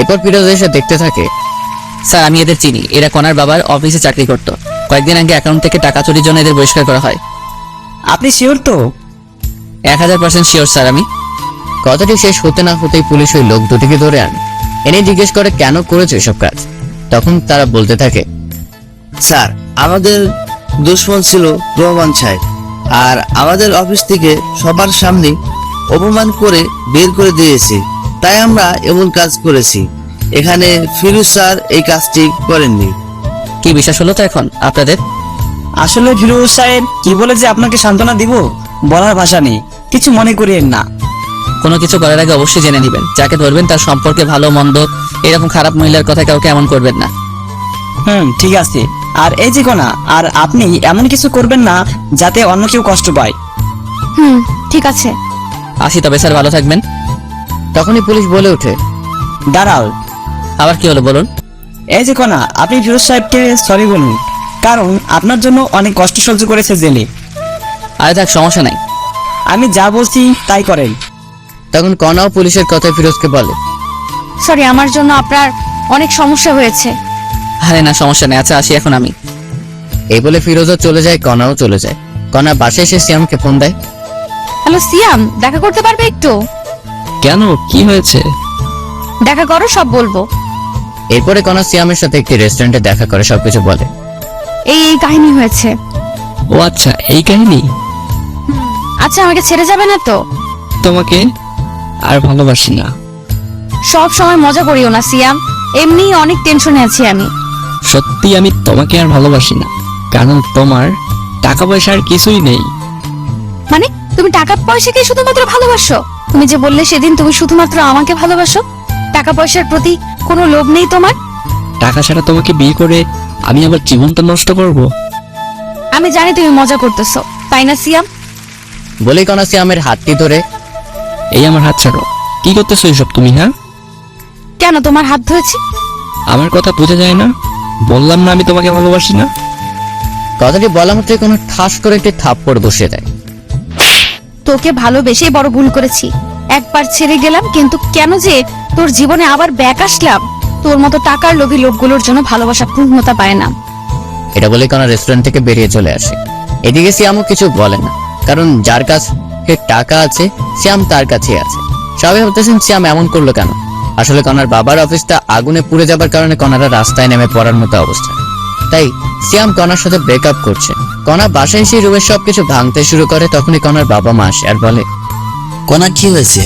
এরপর ফিরোজ এসে দেখতে থাকে, স্যার আমি এদের চিনি, এরা কণার বাবার অফিসে চাকরি করত। কয়েকদিন আগে অ্যাকাউন্ট থেকে টাকা চুরির জন্য এদের বহিষ্কার করা হয়। আপনি শিওর তো? 1000% শিওর স্যার আমি। কথাটি শেষ হতে না হতেই পুলিশ ওই লোক দুটিকে ধরে আনে, এনে জিজ্ঞেস করে কেন করেছে এসব কাজ। তখন তারা বলতে থাকে, স্যার, আমাদের দুশ্মন ছিল রহমান সাহেব, আর আমাদের অফিস থেকে সবার সামনে অপমান করে বের করে দিয়েছে, তাই আমরা এমন কাজ করেছি। এখানে ফিরোজ স্যার এই কাজটি করেননি। কি বিশ্বাস হলো তো এখন আপনাদের? আসলে ফিরোজ সাহেব কি বলে যে আপনাকে সান্ত্বনা দিব, বলার ভাষা নেই। কিছু মনে করিয়েন না। কোনো কিছু করার আগে অবশ্যই জেনে নেবেন, যাকে ধরবেন তার সম্পর্কে ভালো মন্দ, এরকম খারাপ মহিলার কথা কাউকে এমন করবেন না। ঠিক আছে। আর এই যে কোনা, আর আপনি এমন কিছু করবেন না যাতে অন্য কেউ কষ্ট পায়। ঠিক আছে। আসি তবে স্যার, ভালো থাকবেন। তখনই পুলিশ বলে ওঠে, দাঁড়াও। আবার কি হলো বলুন? এই যে কোনা, আপনি ফিরোজ সাহেবকে সরি বলুন, কারণ আপনার জন্য অনেক কষ্ট সহ্য করেছে জেলে। আরে থাক, সমস্যা নাই। আমি যা বলছি তাই করেন। তখন কণাও পুলিশের কথায় ফিরোজকে বলে, সরি, আমার জন্য আপনার অনেক সমস্যা হয়েছে। আরে না, সমস্যা নেই, আচ্ছা আসি এখন আমি। এই বলে ফিরোজও চলে যায়, কণাও চলে যায়। কণা বাসায় এসে সিয়ামকে ফোন দেয়। হ্যালো সিয়াম, দেখা করতে পারবে একটু? কেন, কি হয়েছে? দেখা করো, সব বলবো। এরপরে কণা সিয়ামের সাথে একটি রেস্টুরেন্টে দেখা করে সবকিছু বলে। এই কাহিনী হয়েছে। ও আচ্ছা, এই কাহিনী। আচ্ছা, আমাকে ছেড়ে যাবে না তো? তোমাকে আর ভালোবাসি না। সব সময় মজা করিও না সিয়াম, এমনি অনেক টেনশনে আছি আমি। সত্যি আমি তোমাকে আর ভালোবাসি না, কারণ তোমার টাকা পয়সা আর কিছুই নেই। মানে তুমি টাকা পয়সাকে শুধুমাত্র ভালোবাসো? তুমি যে বললে সেদিন তুমি শুধুমাত্র আমাকে ভালোবাসো, টাকা পয়সার প্রতি কোনো লোভ নেই তোমার? টাকা ছাড়া তোমাকে বিয়ে করে আমি আবার জীবনটা নষ্ট করব? আমি জানি তুমি মজা করতেছো, তাই না সিয়াম? বলেই কণা সিয়ামের হাতটি ধরে, এই আমার হাত ছাড়ো। কি করতেছো এইসব তুমি? হ্যাঁ, কেন তোমার হাত ধরেছি? আমার কথা বোঝা যায় না? বললাম না আমি তোমাকে ভালোবাসি না। কথাটি বলা মাত্রই কোনো ঠাস করে একটি থাপ্পড় বসিয়ে দেয়। তোকে ভালোবেসে বড় ভুল করেছি, একবার ছেড়ে গেলাম, কিন্তু কেন যে তোর জীবনে আবার ব্যাক আসলাম? তোর মতো টাকার লোভী লোকগুলোর জন্য ভালোবাসা পূর্ণতা পায় না। এটা বলে কণা রেস্টুরেন্ট থেকে বেরিয়ে চলে আসে। এদিকে সিয়ামও কিছু বলে না, কারণ যার কাছে টাকা আছে সিয়াম তার কাছে আছে। সবাই ভাবতেছেন সিয়াম এমন করলো কেন। আসলে কনার বাবার অফিসটা আগুনে পুড়ে যাবার কারণে কনারা রাস্তায় নেমে পড়ার মতো অবস্থা। তাই সিয়াম কনার সাথে ব্রেকআপ করছে। কনা বাসায় এসে রুমের সবকিছু ভাঙতে শুরু করে। তখনই কনার বাবা মা আসে আর বলে, কনা কি হয়েছে?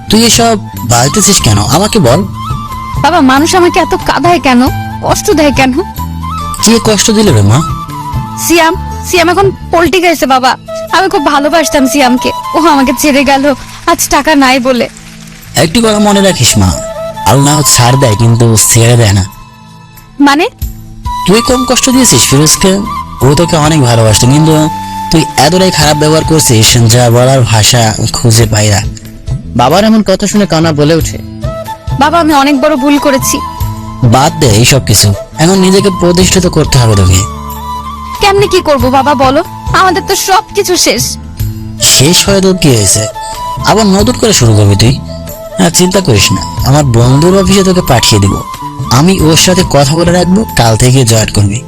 তুই এসব বাড়তেছিস কেন? আমাকে বল। বাবা, মানুষ আমাকে এত কাঁদায় কেন, কষ্ট দেয় কেন? কে কষ্ট দিল রে মা? সিয়াম সিয়াম এখন পল্টি গেছে বাবা। আমি খুব ভালোবাসতাম সিয়ামকে, ও আমাকে ছেড়ে গেল আজ টাকা নাই বলে। একটি কথা মনে রাখিস মা, আল্লাহ ছাড় দেয় কিন্তু ছেড়ে দেয় না। মানে? তুই কম কষ্ট দিয়েছিস ফিরোজকে। ও তোকে অনেক ভালোবাসতো, কিন্তু তুই এতটাই খারাপ ব্যবহার করছিস যা বলার ভাষা খুঁজে পাই না। বাবার এমন কথা শুনে কনা বলে ওঠে, বাবা, আমি অনেক বড় ভুল করেছি। বাদ দে এইসব কিছু, এখন নিজেকে প্রতিষ্ঠিত করতে হবে তোকে। কেমনে কি করব বাবা বলো? আমাদের তো সবকিছু শেষ। শেষ হয়ে তোর কি হয়েছে? আবার নতুন করে শুরু করবি তুই? হ্যাঁ, চিন্তা করিস না, আমার বন্ধুর অফিসে তোকে পাঠিয়ে দিব। আমি ওর সাথে কথা বলে রাখবো, কাল থেকে জয়েন করবি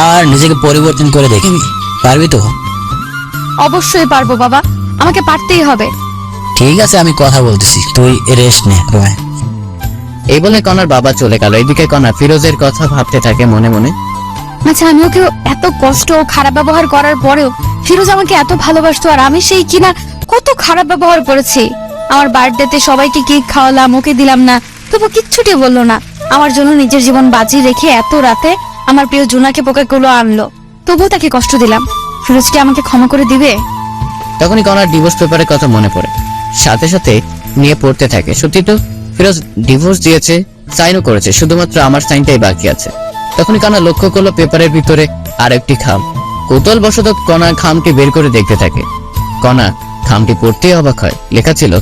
আর নিজেকে পরিবর্তন করে দেখবি। পারবি তো? অবশ্যই পারবো বাবা, আমাকে পারতেই হবে। ঠিক আছে, আমি কথা বলতেছি, তুই রেস্ট নে রোয়। এই বলে কনার বাবা চলে গেল। এদিকে কনা ফিরোজের কথা ভাবতে থাকে মনে মনে। আচ্ছা, আমি ওকে এত কষ্ট ও খারাপ ব্যবহার করার পরেও ফিরোজ আমাকে এত ভালোবাসতো, আর আমি সেই কিনা কত খারাপ ব্যবহার করেছি। আমার বার্থডেতে সবাইকে কেক খাওয়ালাম, ওকে দিলাম না, তবু কিচ্ছুটি বললো না। আমার জন্য নিজের জীবন বাজি রেখে এত রাতে আমার প্রিয় জোনাকে পোকাগুলো আনলো, তবুও তাকে কষ্ট দিলাম। ফিরোজ কি আমাকে ক্ষমা করে দিবে? তখনই কনার ডিভোর্স পেপারের কথা মনে পড়ে, সাথে সাথে নিয়ে পড়তে থাকে। সত্যি তো ফিরোজ ডিভোর্স দিয়েছে, সাইনও করেছে, শুধুমাত্র আমার সাইনটাই বাকি আছে। তখনই কনা লক্ষ্য করলো পেপারের ভিতরে আরেকটি খাম। কৌতূহল বশত কনা খামটি বের করে দেখতে থাকে। কনা খামটি পড়তেই অবাক হয়। লেখা ছিল,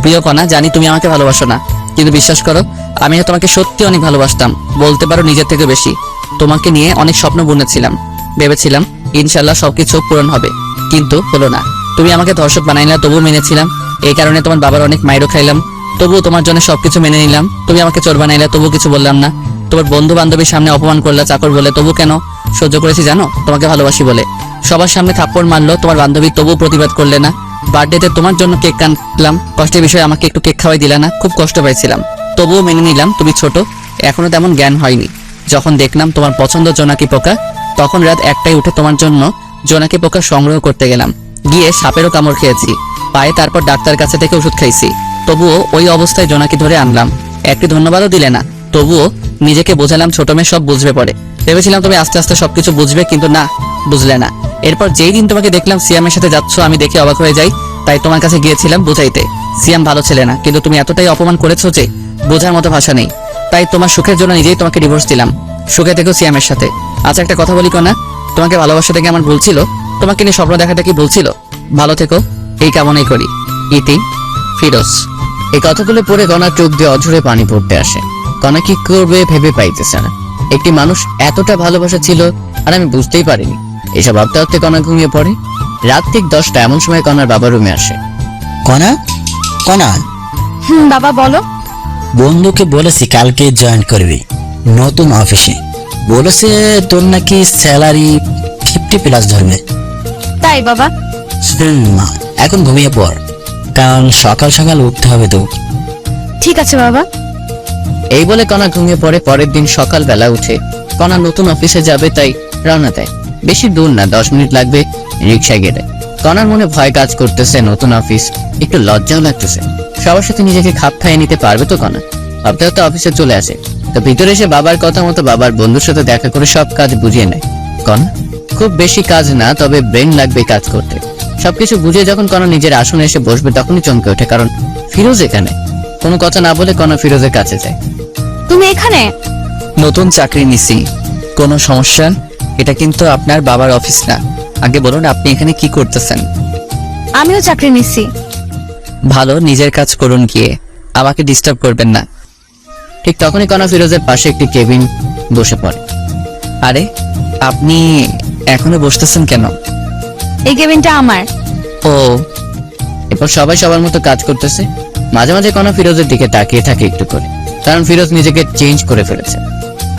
প্রিয় কণা, জানি তুমি আমাকে ভালোবাসো না, কিন্তু বিশ্বাস করো আমি তোমাকে সত্যি অনেক ভালোবাসতাম, বলতে পারো নিজের থেকে বেশি। তোমাকে নিয়ে অনেক স্বপ্ন বুনেছিলাম, ভেবেছিলাম ইনশাল্লাহ সবকিছু পূরণ হবে, কিন্তু হলো না। তুমি আমাকে ধর্ষক বানাইলা, তবুও মেনেছিলাম। এই কারণে তোমার বাবার অনেক মাইরও খাইলাম, তবুও তোমার জন্য সবকিছু মেনে নিলাম। তুমি আমাকে চোর বানাইলা, তবুও কিছু বললাম না। তোমার বন্ধু বান্ধবীর সামনে অপমান করলা চাকর বলে, তবু কেন সহ্য করেছি জানো? তোমাকে ভালোবাসি বলে। সবার সামনে থাপ্পড় মারলো তোমার বান্ধবী, তবুও প্রতিবাদ করলে না। বার্থডেতে তোমার জন্য কেক কাটলাম, কষ্টের বিষয়ে আমাকে একটু কেক খাওয়াই দিলা না, খুব কষ্ট পাইছিলাম, তবুও মেনে নিলাম। তুমি ছোট, এখনো তেমন জ্ঞান হয়নি। যখন দেখলাম তোমার পছন্দ জোনাকি পোকা, তখন রাত 1টায় উঠে তোমার জন্য জোনাকি পোকা সংগ্রহ করতে গেলাম। গিয়ে সাপেরও কামড় খেয়েছি পায়ে, তারপর ডাক্তার কাছে থেকে ওষুধ খাইছি, তবুও ওই অবস্থায় জোনাকি ধরে আনলাম। একটি ধন্যবাদও দিলে না, তবুও নিজেকে বোঝালাম ছোট মেয়ে সব বুঝবে পরে। ভেবেছিলাম তুমি আস্তে আস্তে সবকিছু বুঝবে, কিন্তু না, বুঝলে না। এরপর যেই দিন তোমাকে দেখলাম সিয়ামের সাথে যাচ্ছ, আমি দেখে অবাক হয়ে যাই, তাই তোমার কাছে গিয়েছিলাম বুঝাইতে। সিয়াম ভালো ছেলে না, কিন্তু তুমি এতটাই অপমান করেছো যে বোঝার মতো ভাষা নেই। তাই তোমার সুখের জন্য নিজেই তোমাকে ডিভোর্স দিলাম। সুখে থেকো সিয়ামের সাথে। আচ্ছা, একটা কথা বলি কনা, তোমাকে ভালোবাসা থেকে আমার ভুল ছিল, তোমাকে নিয়ে স্বপ্ন দেখাটা কি ভুল ছিল? ভালো থেকো, এই কামনাই করি। ইতি, ফিরোজ। এই কথাগুলো পড়ে কনার চোখ দিয়ে অঝরে পানি পড়তে আসে। কনা কি করবে ভেবে পাইতেছে না। একটি মানুষ এতটা ভালোবাসা ছিল আর আমি বুঝতেই পারিনি। এসব ভাবতে ভাবতে কনা ঘুমিয়ে পড়ে। রাত ঠিক 10টা, এমন সময় কনার বাবা রুমে আসে। কনা, কনা, বাবা বলো। বন্ধুকে বলেছি কালকে জয়েন করবি নতুন অফিসে। বলেছে তোর নাকি স্যালারি 50+ ধরবে। তাই বাবা? মা, এখন ঘুমিয়ে পড়, কারণ সকাল সকাল উঠতে হবে তো। ঠিক আছে বাবা। এই বলে কনা ঘুমিয়ে পড়ে। পরের দিন সকালবেলা উঠে কনা নতুন অফিসে যাবে, তাই রওনা দেয়। বেশি দূর না, 10 মিনিট লাগবে রিক্সায় গেলে। কনার মনে ভয় কাজ করতেছে, নতুন অফিস, একটু লজ্জাও লাগতেছে। সবার সাথে নিজেকে খাপ খাইয়ে নিতে পারবে তো কনা? ভাবতে ভাবতে অফিসে চলে আসে। তো ভিতরে এসে বাবার কথা মতো বাবার বন্ধুর সাথে দেখা করে সব কাজ বুঝিয়ে নেয়। কনা খুব বেশি কাজ না, তবে ব্রেন লাগবে কাজ করতে। সবকিছু বুঝে যখন কনা নিজের আসনে এসে বসবে, তখনই চমকে ওঠে, কারণ ফিরোজ এখানে। কোনো কথা না বলে কনা ফিরোজের কাছে যায়। তুমি এখানে? নতুন চাকরি নিছি, কোনো সমস্যা? এটা কিন্তু আপনার বাবার অফিস না। আগে বলুন আপনি এখানে কি করতেছেন? আমিও চাকরি নিচ্ছি। ভালো, নিজের কাজ করুন গিয়ে, আমাকে ডিস্টার্ব করবেন না। ঠিক তখনই কনা ফিরোজের পাশে একটি কেবিন বসে পড়ে। আরে, আপনি এখনো বসতেছেন কেন? এই কেবিনটা আমার। ও, এরপর সবাই সবার মতো কাজ করতেছে। মাঝে মাঝে কনা ফিরোজের দিকে তাকিয়ে থাকে একটু করে, কারণ ফিরোজ নিজেকে চেঞ্জ করে ফেলেছে।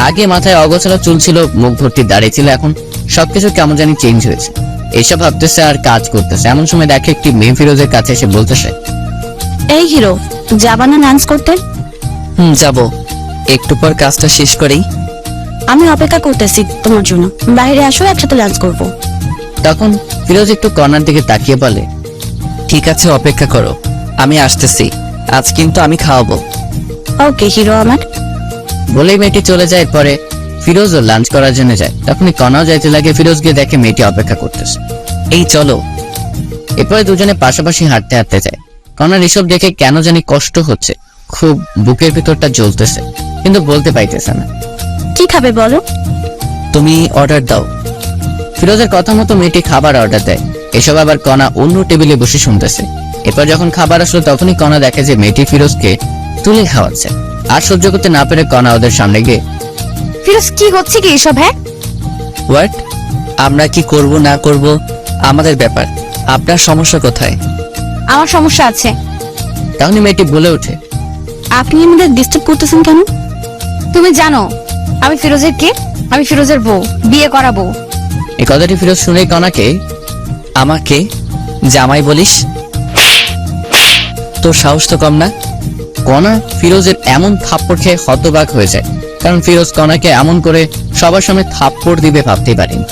আগে মাথায় অগোছালো চুল ছিল, মুখ ভর্তি দাড়ি ছিল, এখন সবকিছু কেমন জানি চেঞ্জ হয়েছে। এইসব ভাবতেছে আর কাজ করতেছে। এমন সময় দেখে একটি মেয়ে ফিরোজের কাছে এসে বলতেছে, এই হিরো, যাবা না লাঞ্চ করতে? যাব একটু পর কাজটা শেষ করেই। আমি অপেক্ষা করতেছি তোমার জন্য, বাইরে আসো, একসাথে লাঞ্চ করব। তখন ফিরোজ একটু কর্নার দিকে তাকিয়ে বলে, ঠিক আছে, অপেক্ষা করো, আমি আসতেছি। আজ কিন্তু আমি খাওয়াবো। ওকে হিরো আমার। বলেই মেয়েটি চলে যায়। এরপরে ফিরোজও লাঞ্চ করার জন্য যায়। তখনই কনাও যাইতে লাগে। ফিরোজ গিয়ে দেখে মেয়েটি অপেক্ষা করতেছে। এই চলো। এরপরে দুজনে পাশাপাশি হাঁটতে হাঁটতে যায়। কনার এসব দেখে কেন জানি কষ্ট হচ্ছে, খুব বুকের ভিতরটা জ্বলতেছে, কিন্তু বলতে পাইতেছে না। কি খাবে বলো? তুমি অর্ডার দাও। ফিরোজের কথা মতো মেয়েটি খাবার অর্ডার দেয়। এসব আবার কনা অন্য টেবিলে বসে শুনতেছে। এরপর যখন খাবার আসলো তখনই কনা দেখে যে মেয়েটি ফিরোজকে তুলে খাওয়াচ্ছে। আর সহ্য করতে না পেরে কনা ওদের সামনে গিয়ে, ফিরোজ কি হচ্ছে কি এসব? হ্যাঁ, হোয়াট? আমরা কি করব না করব আমাদের ব্যাপার, আপনার সমস্যা কোথায়? আমার সমস্যা আছে। তখনই মেয়েটি বলে ওঠে, আপনি আমাদের ডিস্টার্ব করতেছেন কেন? তুমি জানো আমি ফিরোজের কে? আমি ফিরোজের বউ, বিয়ে করাবো। এই কথাটি ফিরোজ শুনেই কনাকে, আমাকে জামাই বলিস? তোর সাহস তো কম না। কনা ফিরোজের এমন থাপ্পড় খেয়ে হতবাক হয়ে যায়। কারণ ফিরোজ কনাকে এমন করে সবার সামনে থাপ্পড় দিবে ভাবতেই পারেনি।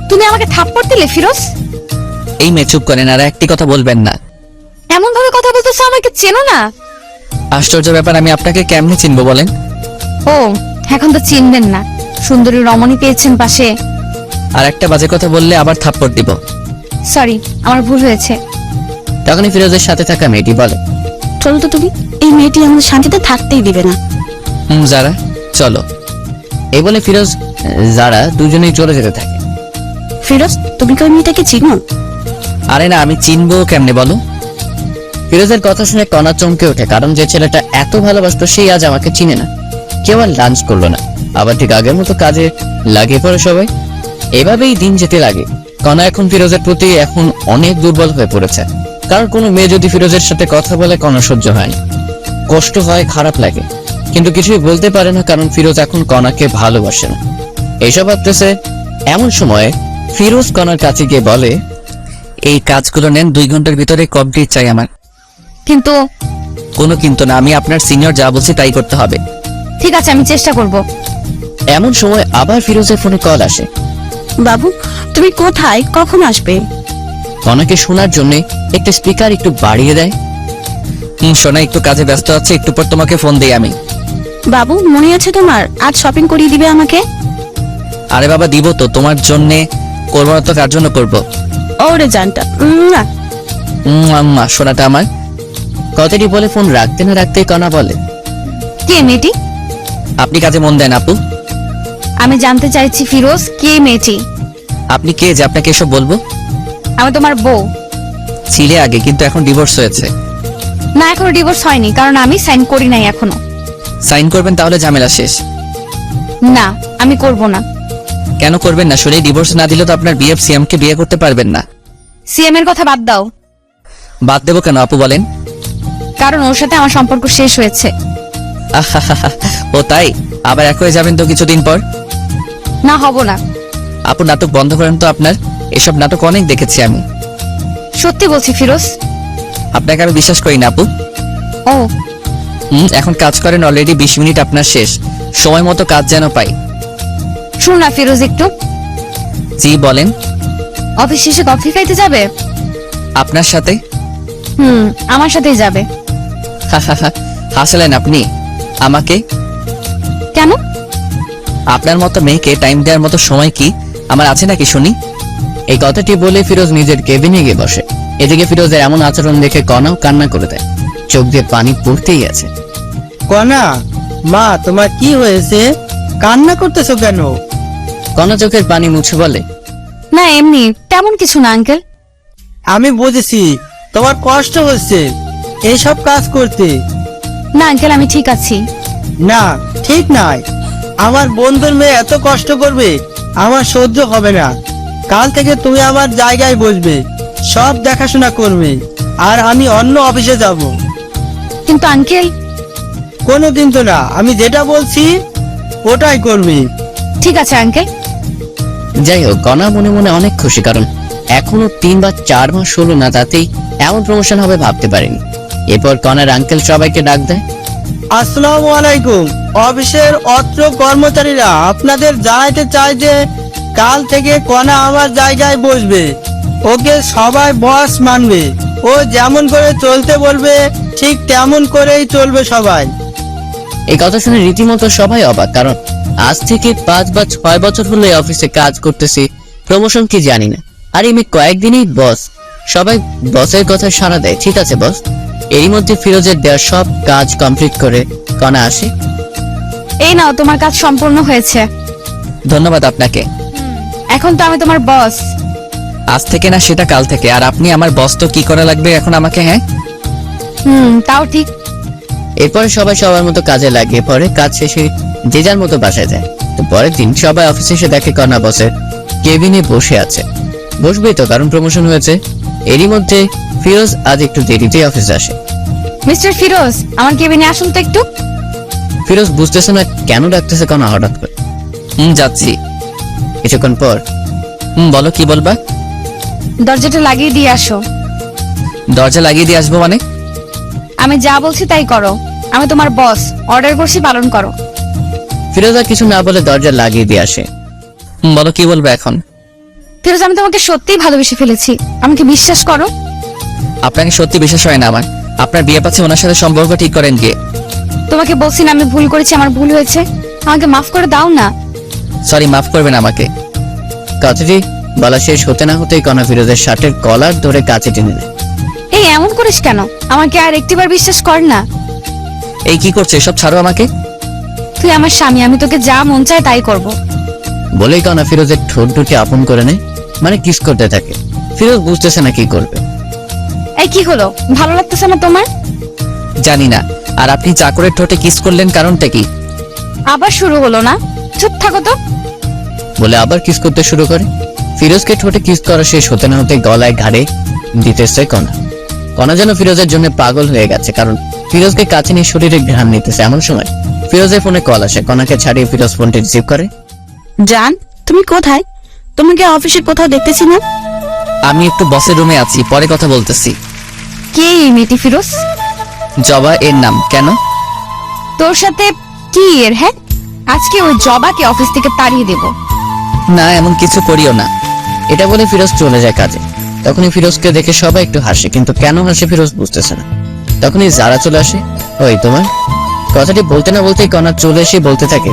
তুমি আমাকে থাপ্পড় দিলে ফিরোজ? এই মেয়ে চুপ করেন, আর একটি কথা বলবেন না। এমন ভাবে কথা বলতেছো, আমাকে চেনো না? আশ্চর্য ব্যাপার, আমি আপনাকে কেমনে চিনবো বলেন? ও, এখন তো চিনবেন না। সুন্দরী রমণী পেয়েছেন পাশে। আর একটা বাজে কথা বললে আবার থাপ্পড় দিব। সরি, আমার ভুল হয়েছে। তখনই ফিরোজের সাথে থাকা মেয়েটি বলে, চলো তো তুমি, এই মেয়েটি আমাদের শান্তিতে থাকতেই দিবে না। যারা চলো। এই বলে ফিরোজ যারা দুজনেই চলে যেতে থাকে। ফিরোজ, তুমি কি ওই মেয়েটাকে চিনো? আরে না, আমি চিনবো কেমনে বলো? ফিরোজের কথা শুনে কনা চমকে ওঠে। কারণ যে ছেলেটা এত ভালোবাসতো সেই আজ আমাকে চিনে না, কেউ আর লাঞ্চ করলো না, আবার ঠিক আগের মতো কাজে লাগিয়ে পড়ে সবাই। এভাবেই দিন যেতে লাগে। কনা এখন ফিরোজের প্রতি এখন অনেক দুর্বল হয়ে পড়েছে। কারণ কোনো মেয়ে যদি ফিরোজের সাথে কথা বলে কনা সহ্য হয় না, কষ্ট হয়, খারাপ লাগে, কিন্তু কিছুই বলতে পারে না। কারণ ফিরোজ এখন কনাকে ভালোবাসে না। এইসব ভাবতেছে এমন সময় ফিরোজ কনার কাছে গিয়ে বলে, এই কাজগুলো নেন, 2 ঘন্টার ভিতরে কমপ্লিট চাই আমার। কিন্তু কোনো কিন্তু না, আমি আপনার সিনিয়র, যা বলছি তাই করতে হবে। ঠিক আছে, আমি চেষ্টা করব। এমন সময় আবার ফিরোজের ফোনে কল আসে। বাবু, তুমি কোথায়, কখন আসবে? কনাকে শোনার জন্য একটা স্পিকার একটু বাড়িয়ে দেয়। সোনা, একটু কাজে ব্যস্ত আছে, একটু পর তোমাকে ফোন দেই আমি। বাবু, মনে আছে তোমার, আজ শপিং করিয়ে দিবে আমাকে? আরে বাবা, দিব তো, তোমার জন্য করবো না তো কার জন্য করবো? ওরে জানটা। আম্মা সোনাটা আমার। কথাটি বলে ফোন রাখতে না রাখতে কনা বলে, কে মেয়েটি? আপনি কাজে মন দেন আপু। আমি জানতে চাইছি ফিরোজ, কে মেয়েটি? আপনি কে যে আপনাকে এসব বলবো? আমি তোমার বউ। ছিলে আগে, কিন্তু এখন ডিভোর্স হয়েছে। না, এখনো ডিভোর্স হয়নি, কারণ আমি সাইন করি নাই এখনো। সাইন করবেন তাহলে ঝামেলা শেষ। না, আমি করব না। কেন করবেন না? শুনে ডিভোর্স না দিলে তো আপনার বিএফ সিএম কে বিয়ে করতে পারবেন না। সিএম এর কথা বাদ দাও। বাদ দেবো কেন আপু বলেন? কারণ ওর সাথে আমার সম্পর্ক শেষ হয়েছে। আহাহাহা, ও তাই? আবার এক হয়ে যাবেন তো কিছুদিন পর। না, হব না। আপু নাটক বন্ধ করেন তো, আপনার এসব নাটক অনেক দেখেছি আমি। সত্যি বলছি ফিরোজ। আপনাকে আমি বিশ্বাস করি না আপু। ও, এখন কাজ করেন, অলরেডি 20 মিনিট আপনার শেষ, সময় মতো কাজ যেন পাই। শুন না ফিরোজ, একটু। জি বলেন। অফিস শেষে কফি খাইতে যাবে? আপনার সাথে? আমার সাথেই যাবে। হাসলেন আপনি আমাকে? কেন? আপনার মতো মেয়েকে টাইম দেওয়ার মতো সময় কি আমার আছে নাকি শুনি? এই কথাটি বলে ফিরোজ নিজের কেবিনে গিয়ে বসে। এদিকে ফিরোজের এমন আচরণ দেখে কনাও কান্না করে দেয়, চোখ দিয়ে পানি পড়তেই আছে। কনা, মা তোমার কি হয়েছে, কান্না করতেছো কেন? কনা চোখের পানি মুছে বলে, না, এমনি তেমন কিছু না আঙ্কেল। আমি বুঝেছি তোমার কষ্ট হচ্ছে এইসব কাজ করতে। না আঙ্কেল, আমি ঠিক আছি। না, ঠিক নাই। আমার বন্ধুর মেয়ে এত কষ্ট করবে আমার সহ্য হবে না। কাল থেকে তুমি আমার জায়গায় বসবে, সব দেখাশোনা করবে, আর আমি অন্য অফিসে যাব। কিন্তু আঙ্কেল। কোনো কিন্তু না, আমি যেটা বলছি ওটাই করবে। ঠিক আছে আঙ্কেল। যাই হোক, কনা মনে মনে অনেক খুশি। কারণ এখনো 3 বা 4 মাস হলো না, তাতেই এমন প্রমোশন হবে ভাবতে পারেনি। এরপর কনার আঙ্কেল সবাইকে ডাক দেয়। আসসালামু আলাইকুম। অফিসের অত্র কর্মচারীরা আপনাদের জানাইতে চায় যে কাল থেকে কণা আমার জায়গায় বসবে। ওকে সবাই বস মানবে। ও যেমন করে চলতে বলবে ঠিক তেমন করেই চলবে সবাই। এই কথা শুনে রীতিমতো সবাই অবাক, কারণ আজ থেকে 5 বা 6 বছর হলো এই অফিসে কাজ করতেছি, প্রমোশন কি জানি না, আর আমি কয়েকদিনই বস। সবাই বসের কথা সাড়া দেয়, ঠিক আছে বস। এর মধ্যে ফিরোজের দেওয়া সব কাজ কমপ্লিট করে কণা আসে। এই নাও, তোমার কাজ সম্পূর্ণ হয়েছে। ধন্যবাদ আপনাকে। এখন তো আমি তোমার বস। আজ থেকে না, সেটা কাল থেকে। আর আপনি আমার বস, তো কি করা লাগবে এখন আমাকে? হ্যাঁ, তাও ঠিক। এরপরে সবাই সবার মতো কাজে লাগিয়ে পরে কাজ শেষে যে যার মতো বাসায় যায়। তো পরের দিন সবাই অফিসে এসে দেখে কণা বসের কেবিনে বসে আছে। বসবেই তো, কারণ প্রমোশন হয়েছে। এরই মধ্যে ফিরোজ আজ একটু দেরিতে অফিসে আসে। মিস্টার ফিরোজ, আমার কেবিনে আসুন তো একটু। ফিরোজ বুঝতেছে না কেন ডাকতেছে কণা হঠাৎ করে। যাচ্ছি। কিছুক্ষণ পর বলো, কি বলবা? দরজাটা লাগিয়ে দিয়ে আসো। দরজা লাগিয়ে দিয়ে আসবো মানে? আমি যা বলছি তাই করো। আমি তোমার বস, অর্ডার করছি, পালন করো। ফিরোজ আর কিছু না বলে দরজা লাগিয়ে দিয়ে আসে। বলো, কি বলবে এখন? ফিরোজ, আমি তোমাকে সত্যিই ভালোবেসে ফেলেছি, আমাকে বিশ্বাস করো। আপনাকে সত্যি বিশ্বাস হয় না আমার। আপনার বিয়ে পাচ্ছে, ওনার সাথে সম্পর্ক ঠিক করেন গিয়ে। তোমাকে বলছি না আমি ভুল করেছি, আমার ভুল হয়েছে, আমাকে মাফ করে দাও না। সরি, মাফ করবেন আমাকে। কথাটি বলা শেষ হতে না হতেই কণা ফিরোজের শার্টের কলার ধরে কাছে টেনে নেয়। এই এমন করিস কেন? আমাকে আর একটিবার বিশ্বাস কর না। এই কি করছে? এসব ছাড়ো আমাকে। তুই আমার স্বামী, আমি তোকে যা মন চায় তাই করব। বলেই কণা ফিরোজের ঠোঁট দুটি আপন করে নেয়, মানে কিস করতে থাকে। ফিরোজ বুঝতেছে না কি করবে। এই কি হলো, ভালো লাগতেছে না তোমার? জানি না। আর আপনি চাকরের ঠোঁটে কিস করলেন, কারণটা কি? আবার শুরু হলো না? চুপ থাকো তো। বলে আবার কিস করতে শুরু করে। ফিরোজকে ঠোঁটে কিস করা শেষ হতে না হতে গলায় ঘাড়ে দিতেছে কণা। কণা যেন ফিরোজের জন্য পাগল হয়ে গেছে, কারণ ফিরোজকে কাছে নিয়ে শরীরে ঘ্রাণ নিতেছে। এমন সময় ফিরোজের ফোনে কল আসে। কণাকে ছাড়িয়ে ফিরোজ ফোনটি রিসিভ করে। জান, তুমি কোথায়? তোমাকে অফিসে কোথাও দেখতেছি না। আমি একটু বসের রুমে আছি, পরে কথা বলতেছি। কে এই মেয়েটি ফিরোজ? জবা এর নাম। কেন? তোর সাথে কি এর? হ্যাঁ, আজকে ওই জবাকে অফিস থেকে তাড়িয়ে দেব। না, এমন কিছু করিও না। এটা বলে ফিরোজ চলে যায় কাজে। তখনই ফিরোজকে দেখে সবাই একটু হাসে, কিন্তু কেন হাসে ফিরোজ বুঝতেছে না। তখনই যারা চলে আসে। ওই তোমার? কথাটি বলতে না বলতেই কণা চলে এসে বলতে থাকে,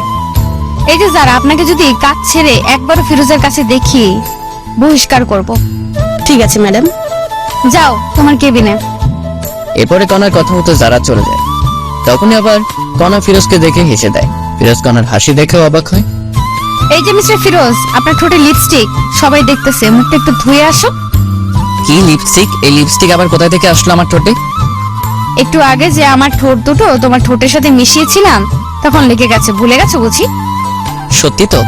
এই যে যারা, আপনাকে যদি কাজ ছেড়ে একবারও ফিরোজের কাছে দেখি বহিষ্কার করব। ঠিক আছে ম্যাডাম। যাও তোমার কেবিনে। এরপরে কণার কথা মতো যারা চলে যায়। তখনই আবার কণা ফিরোজকে দেখে হেসে দেয়। ফিরোজ কণার হাসি দেখেও অবাক হয়। এই যে মিস্টার ফিরোজ, আপনার ঠোঁটে লিপস্টিক, সবাই দেখতেছে, মুখটা একটু ধুয়ে আসো। কি লিপস্টিক? এই লিপস্টিক আবার কোথায় থেকে আসলো আমার ঠোঁটে? একটু আগে যে আমার ঠোঁট দুটো তোমার ঠোঁটের সাথে মিশিয়েছিলাম, তখন লেগে গেছে, ভুলে গেছো বুঝি? সত্যি তো?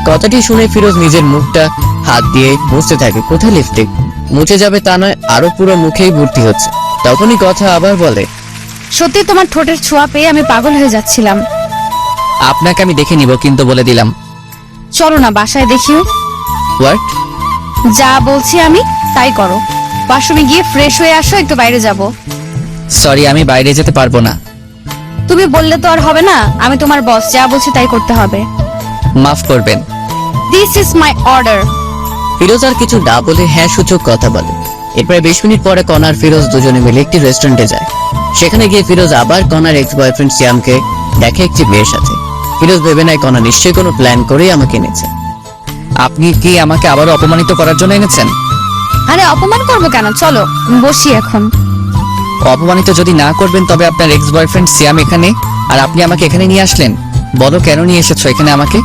কথাটি শুনে ফিরোজ নিজের মুখটা হাত দিয়ে মুছতে থাকে। কোথায় লিপস্টিক? মুছে যাবে তা নয়, আরো পুরো মুখেই ভর্তি হচ্ছে। তখনই কথা আবার বলে, সত্যি তোমার ঠোঁটের ছোঁয়া পেয়ে আমি পাগল হয়ে যাচ্ছিলাম। আপনাকে আমি দেখে নিব, কিন্তু বলে দিলাম। চলো না বাসায় দেখিও। হোয়াট? যা বলছি আমি তাই করো। ওয়াশরুমে গিয়ে ফ্রেশ হয়ে আসো, একটু বাইরে যাব। সরি, আমি বাইরে যেতে পারবো না। তুমি বললে তো আর হবে না, আমি তোমার বস, যা বলছি তাই করতে হবে। মাফ করবেন। This is my order. Firoz আর কিছু না বলে হ্যাঁ সূচক কথা বলে। এরপরে 20 মিনিট পরে কণা আর ফিরোজ দুজনে মিলে একটি রেস্টুরেন্টে যায়। সেখানে গিয়ে ফিরোজ আবার কণার এক্স বয়ফ্রেন্ড সিয়ামকে দেখে একটি মেয়ের সাথে। ফিরোজ ভেবে নেয় কণা নিশ্চয়ই কোনো প্ল্যান করেই আমাকে এনেছে। আপনি কি আমাকে আবারও অপমানিত করার জন্য এনেছেন? আরে অপমান করবো কেন, চলো বসি এখন। অপমানিত যদি না করবেন, তবে আপনার এক্স বয়ফ্রেন্ড সিয়াম এখানে, আর আপনি আমাকে এখানে নিয়ে আসলেন। বলো, কেন নিয়ে এসেছো এখানে আমাকে?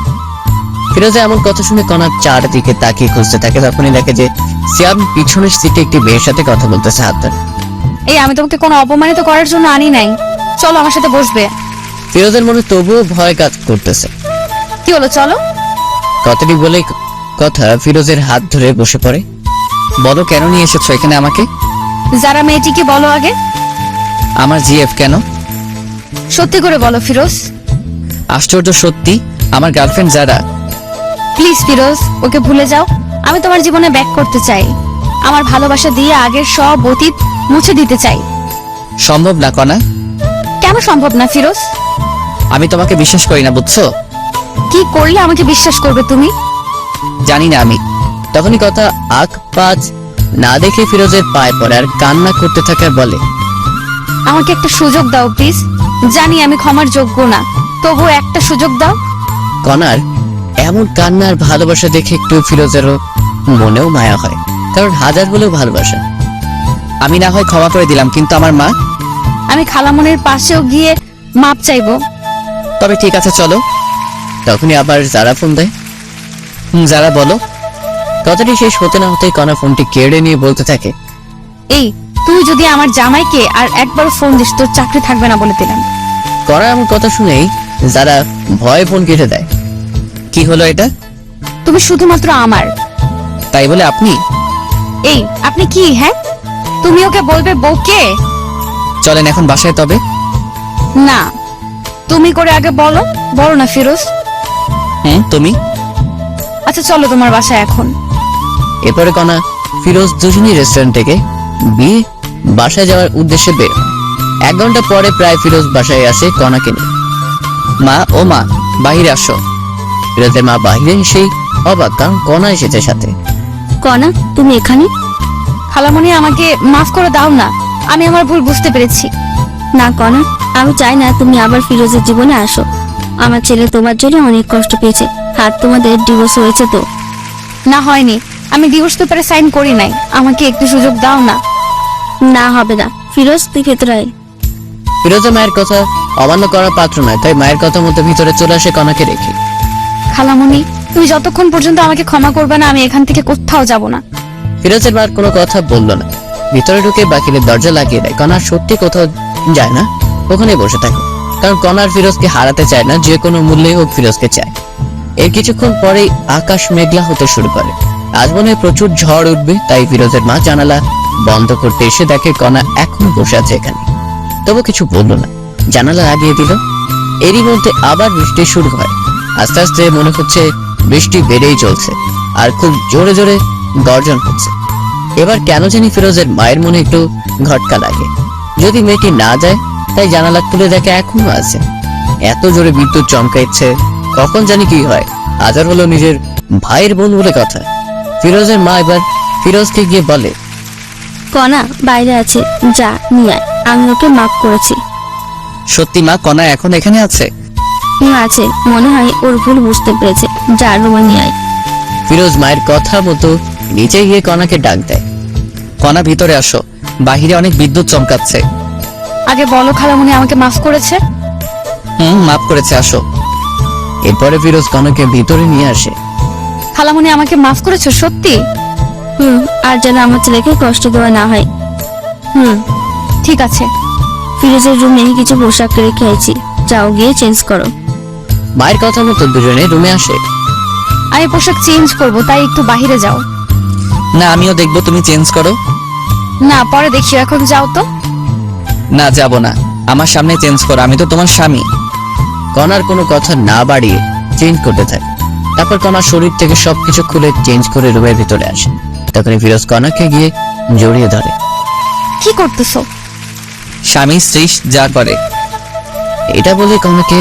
ফিরোজ এমন কথা শুনে কণা চারদিকে তাকিয়ে খুঁজতে থাকে। তখনই দেখে যে সিয়াম পিছনের সিটে একটি মেয়ের সাথে কথা বলতেছে হাত ধরে। এই আমি তোমাকে কোনো অপমানিত করার জন্য আনি নাই, চলো আমার সাথে বসবে। ফিরোজের মনে তবুও ভয় কাজ করতেছে। কি হলো, চলো। কথাটি বলে কথা ফিরোজের হাত ধরে বসে পড়ে। বলো, কেন নিয়ে এসেছো এখানে আমাকে? যারা মেয়েটিকে বলো আগে। আমার জিএফ কেন? সত্যি করে বলো ফিরোজ। আশ্চর্য, সত্যি। আমার গার্লফ্রেন্ড যারা। প্লিজ ফিরোজ, ওকে ভুলে যাও। আমি তোমার জীবনে ব্যাক করতে চাই। আমার ভালোবাসা দিয়ে আগের সব অতীত মুছে দিতে চাই। সম্ভব না কণা। কেন সম্ভব না ফিরোজ? আমি তোমাকে বিশ্বাস করি না, বুঝছো? কি করলে আমাকে বিশ্বাস করবে তুমি? জানি না আমি। তখনই কথা আখ পাঁচ না দেখে ফিরোজের পায়ে পড়ে আর কান্না করতে থাকে আর বলে, আমাকে একটা সুযোগ দাও প্লিজ। জানি আমি ক্ষমার যোগ্য না, তবু একটা সুযোগ দাও। কণার এমন কান্নার ভালোবাসা দেখে একটু ফিরোজেরও মনেও মায়া হয়, কারণ হাজার হলেও ভালোবাসা। আমি না হয় ক্ষমা করে দিলাম, কিন্তু আমার মা। আমি খালামনের পাশেও গিয়ে মাপ চাইবো। তবে ঠিক আছে, চলো। তখনই আবার যারা ফোন দেয়। যারা বলো। কথাটি শেষ হতে না হতেই কণা ফোনটি কেড়ে নিয়ে বলতে থাকে, এই তুই যদি আমার জামাইকে আর একবার ফোন দিস তোর চাকরি থাকবে না বলে দিলাম। কণা এমন কথা শুনেই যারা ভয়ে ফোন কেটে দেয়। কি হলো এটা? তুমি শুধুমাত্র আমার। তাই বলে আপনি? এই আপনি কি? হ্যাঁ, তুমি ওকে বলবে বউকে? চলেন এখন বাসায় তবে। না, তুমি করে আগে বলো। বলো না ফিরোজ। তুমি? আচ্ছা চলো তোমার বাসায় এখন। এরপরে কণা ফিরোজ দুজনই রেস্টুরেন্ট থেকে বিয়ে বাসায় যাওয়ার উদ্দেশ্যে বের হয়। 1 ঘন্টা পরে প্রায় ফিরোজ বাসায় আসে কণাকে নিয়ে। মা, ও মা, বাহিরে আসো। ফিরোজের মা বাইরে এসেই অবাক, কারণ কণা এসেছে সাথে। কণা তুমি এখানে? খালামণি আমাকে মাফ করে দাও না, আমি আমার ভুল বুঝতে পেরেছি। না কণা, আমি চাই না তুমি আবার ফিরোজের জীবনে আসো। আমার ছেলে তোমার জন্য অনেক কষ্ট পেয়েছে, আর তোমাদের ডিভোর্স হয়েছে তো? না হয়নি, আমি ডিভোর্স পেপারে সাইন করি নাই। আমাকে একটু সুযোগ দাও না। না হবে না, ফিরোজ তুই ভেতরে আয়। ফিরোজের মায়ের কথা অমান্য করার পাত্র নয়, তাই মায়ের কথা মতো ভিতরে চলে আসে কণাকে রেখে। খালামণি, তুমি যতক্ষণ পর্যন্ত আমাকে ক্ষমা করবে না আমি এখান থেকে কোথাও যাব না। ফিরোজের মার কোনো কথা বললো না, ভিতরে ঢুকে বাকিদের দরজা লাগিয়ে দেয়। কণা সত্যি কোথাও যায় না, ওখানে বসে থাকে, কারণ কণার ফিরোজকে হারাতে চায় না, যে কোনো মূল্যে হোক ফিরোজকে চায়। এর কিছুক্ষণ পরেই আকাশ মেঘলা হতে শুরু করে। আজ মনে হয় প্রচুর ঝড় উঠবে, তাই ফিরোজের মা জানালা বন্ধ করতে এসে দেখে কণা এখনো বসে আছে এখানে। তবু কিছু বললো না, জানালা লাগিয়ে দিল। এরই মধ্যে আবার বৃষ্টি শুরু হয়। আস্তে আস্তে মনে হচ্ছে বৃষ্টি বেড়েই চলছে, আর খুব জোরে জোরে গর্জন হচ্ছে। এবার কেন জানি ফিরোজের মায়ের মনে একটু ঘটকা লাগে। যদি মেয়েটি না যায়, তাই জানালা খুলে দেখে এখনো আছে। এত জোরে বিদ্যুৎ চমকাচ্ছে, কখন জানি কি হয়। আজার হলো নিজের ভাইয়ের বোন বলে কথা। ফিরোজের মা এবার ফিরোজকে গিয়ে বলে, কণা বাইরে আছে, যা নিয়ে আয়, আমি ওকে মাফ করেছি। সত্যি মা, কণা এখন এখানে আছে? আছে, মনে হয় ওর ভুল বুঝতে পেরেছে, যা রুমে নিয়ে আয়। ফিরোজ মায়ের কথা মতো নিচে গিয়ে কণাকে ডাক দেয়। কণা ভিতরে আসো, বাহিরে অনেক বিদ্যুৎ চমকাচ্ছে। আগে বলো খালামণি আমাকে মাফ করেছে? মাফ করেছে, আসো। এরপরে ফিরোজ কণাকে ভিতরে নিয়ে আসে। খালামণি আমাকে মাফ করেছো সত্যি? আর যেন আমার ছেলেকে কষ্ট দেওয়া না হয়। ঠিক আছে। ফিরোজের রুমে কিছু পোশাক রেখে আছি, যাও গিয়ে চেঞ্জ করো। মায়ের কথা মতো দুজনে রুমে আসে। আমি পোশাক চেঞ্জ করব, তাই একটু বাইরে যাও। না, আমিও দেখবো, তুমি চেঞ্জ করো। না, পরে দেখি, এখন যাও তো। না, যাব না, আমার সামনে চেঞ্জ করো, আমি তো তোমার স্বামী। কণার কোনো কথা না বাড়িয়ে চেঞ্জ করতে থাকে। তারপর কণার শরীর থেকে সবকিছু খুলে চেঞ্জ করে রুমের ভিতরে আসে। তখনই ফিরোজ কণাকে গিয়ে জড়িয়ে ধরে। কি করতেছো? স্বামী স্ত্রী যা করে। এটা বলে কণাকে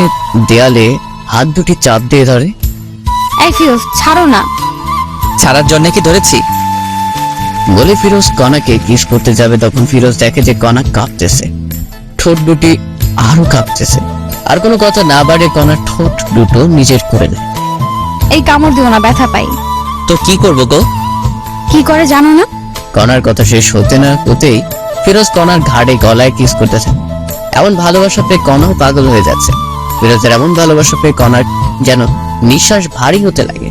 দেয়ালে হাত দুটি চাপ দিয়ে ধরে। এই ফিরোজ, ছাড়ো না। ছাড়ার জন্য কি ধরেছি? বলে ফিরোজ কণাকে কিস করতে যাবে, তখন ফিরোজ দেখে যে কণা কাঁপতেছে, ঠোঁট দুটি আরো কাঁপতেছে। আর কোনো কথা না বাড়িয়ে কণার ঠোঁট দুটো নিজের করে নেয়। এই কামড় দিও না, ব্যথা পাই। তো কি করবো গো? কি করে জানো না? কণার কথা শেষ হতে না হতেই ফিরোজ কণার ঘাড়ে গলায় কিস করতে থাকে। এমন ভালোবাসা পেয়ে কণাও পাগল হয়ে যাচ্ছে। ফিরোজের এমন ভালোবাসা পেয়ে কণার যেন নিঃশ্বাস ভারী হতে লাগে।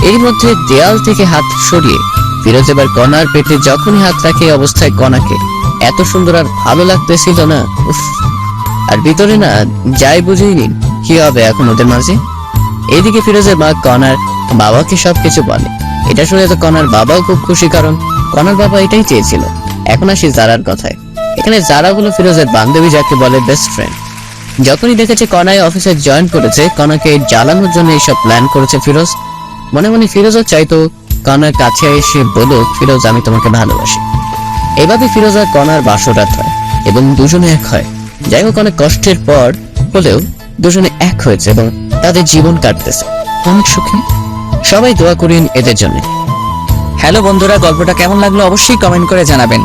এর মধ্যে দেয়াল থেকে হাত সরিয়ে ফিরোজ এবার কণার পেটে যখনই হাত রাখে, এই অবস্থায় কণাকে এত সুন্দর আর ভালো লাগতেছিল না। উফ! আর ভিতরে না যাই বুঝেই নিন কি হবে এখন ওদের মাঝে। এইদিকে ফিরোজের মা কণার বাবাকে সবকিছু বলে। এটা শুনে তো কণার বাবাও খুব খুশি, কারণ কণার বাবা এটাই চেয়েছিল। এখন আসি জারার কথায়। এখানে জারা হলো ফিরোজের বান্ধবী, যাকে বলে বেস্ট ফ্রেন্ড। যখনই দেখেছে কণায় অফিসে জয়েন করেছে, কণাকে জ্বালানোর জন্য এইসব প্ল্যান করেছে ফিরোজ। মনে মনে ফিরোজও চাইতো কণার কাছে এসে বলুক, ফিরোজ আমি তোমাকে ভালোবাসি। এভাবে ফিরোজ আর কণার বাসরাত হয়। এবং দুজনে এক হয়। যাই হোক, অনেক কষ্টের পর হলেও দুজনে এক হয়েছে এবং তাদের জীবন কাটতেছে অনেক সুখে। সবাই দোয়া করেন এদের জন্য। হ্যালো বন্ধুরা, গল্পটা কেমন লাগলো অবশ্যই কমেন্ট করে জানাবেন।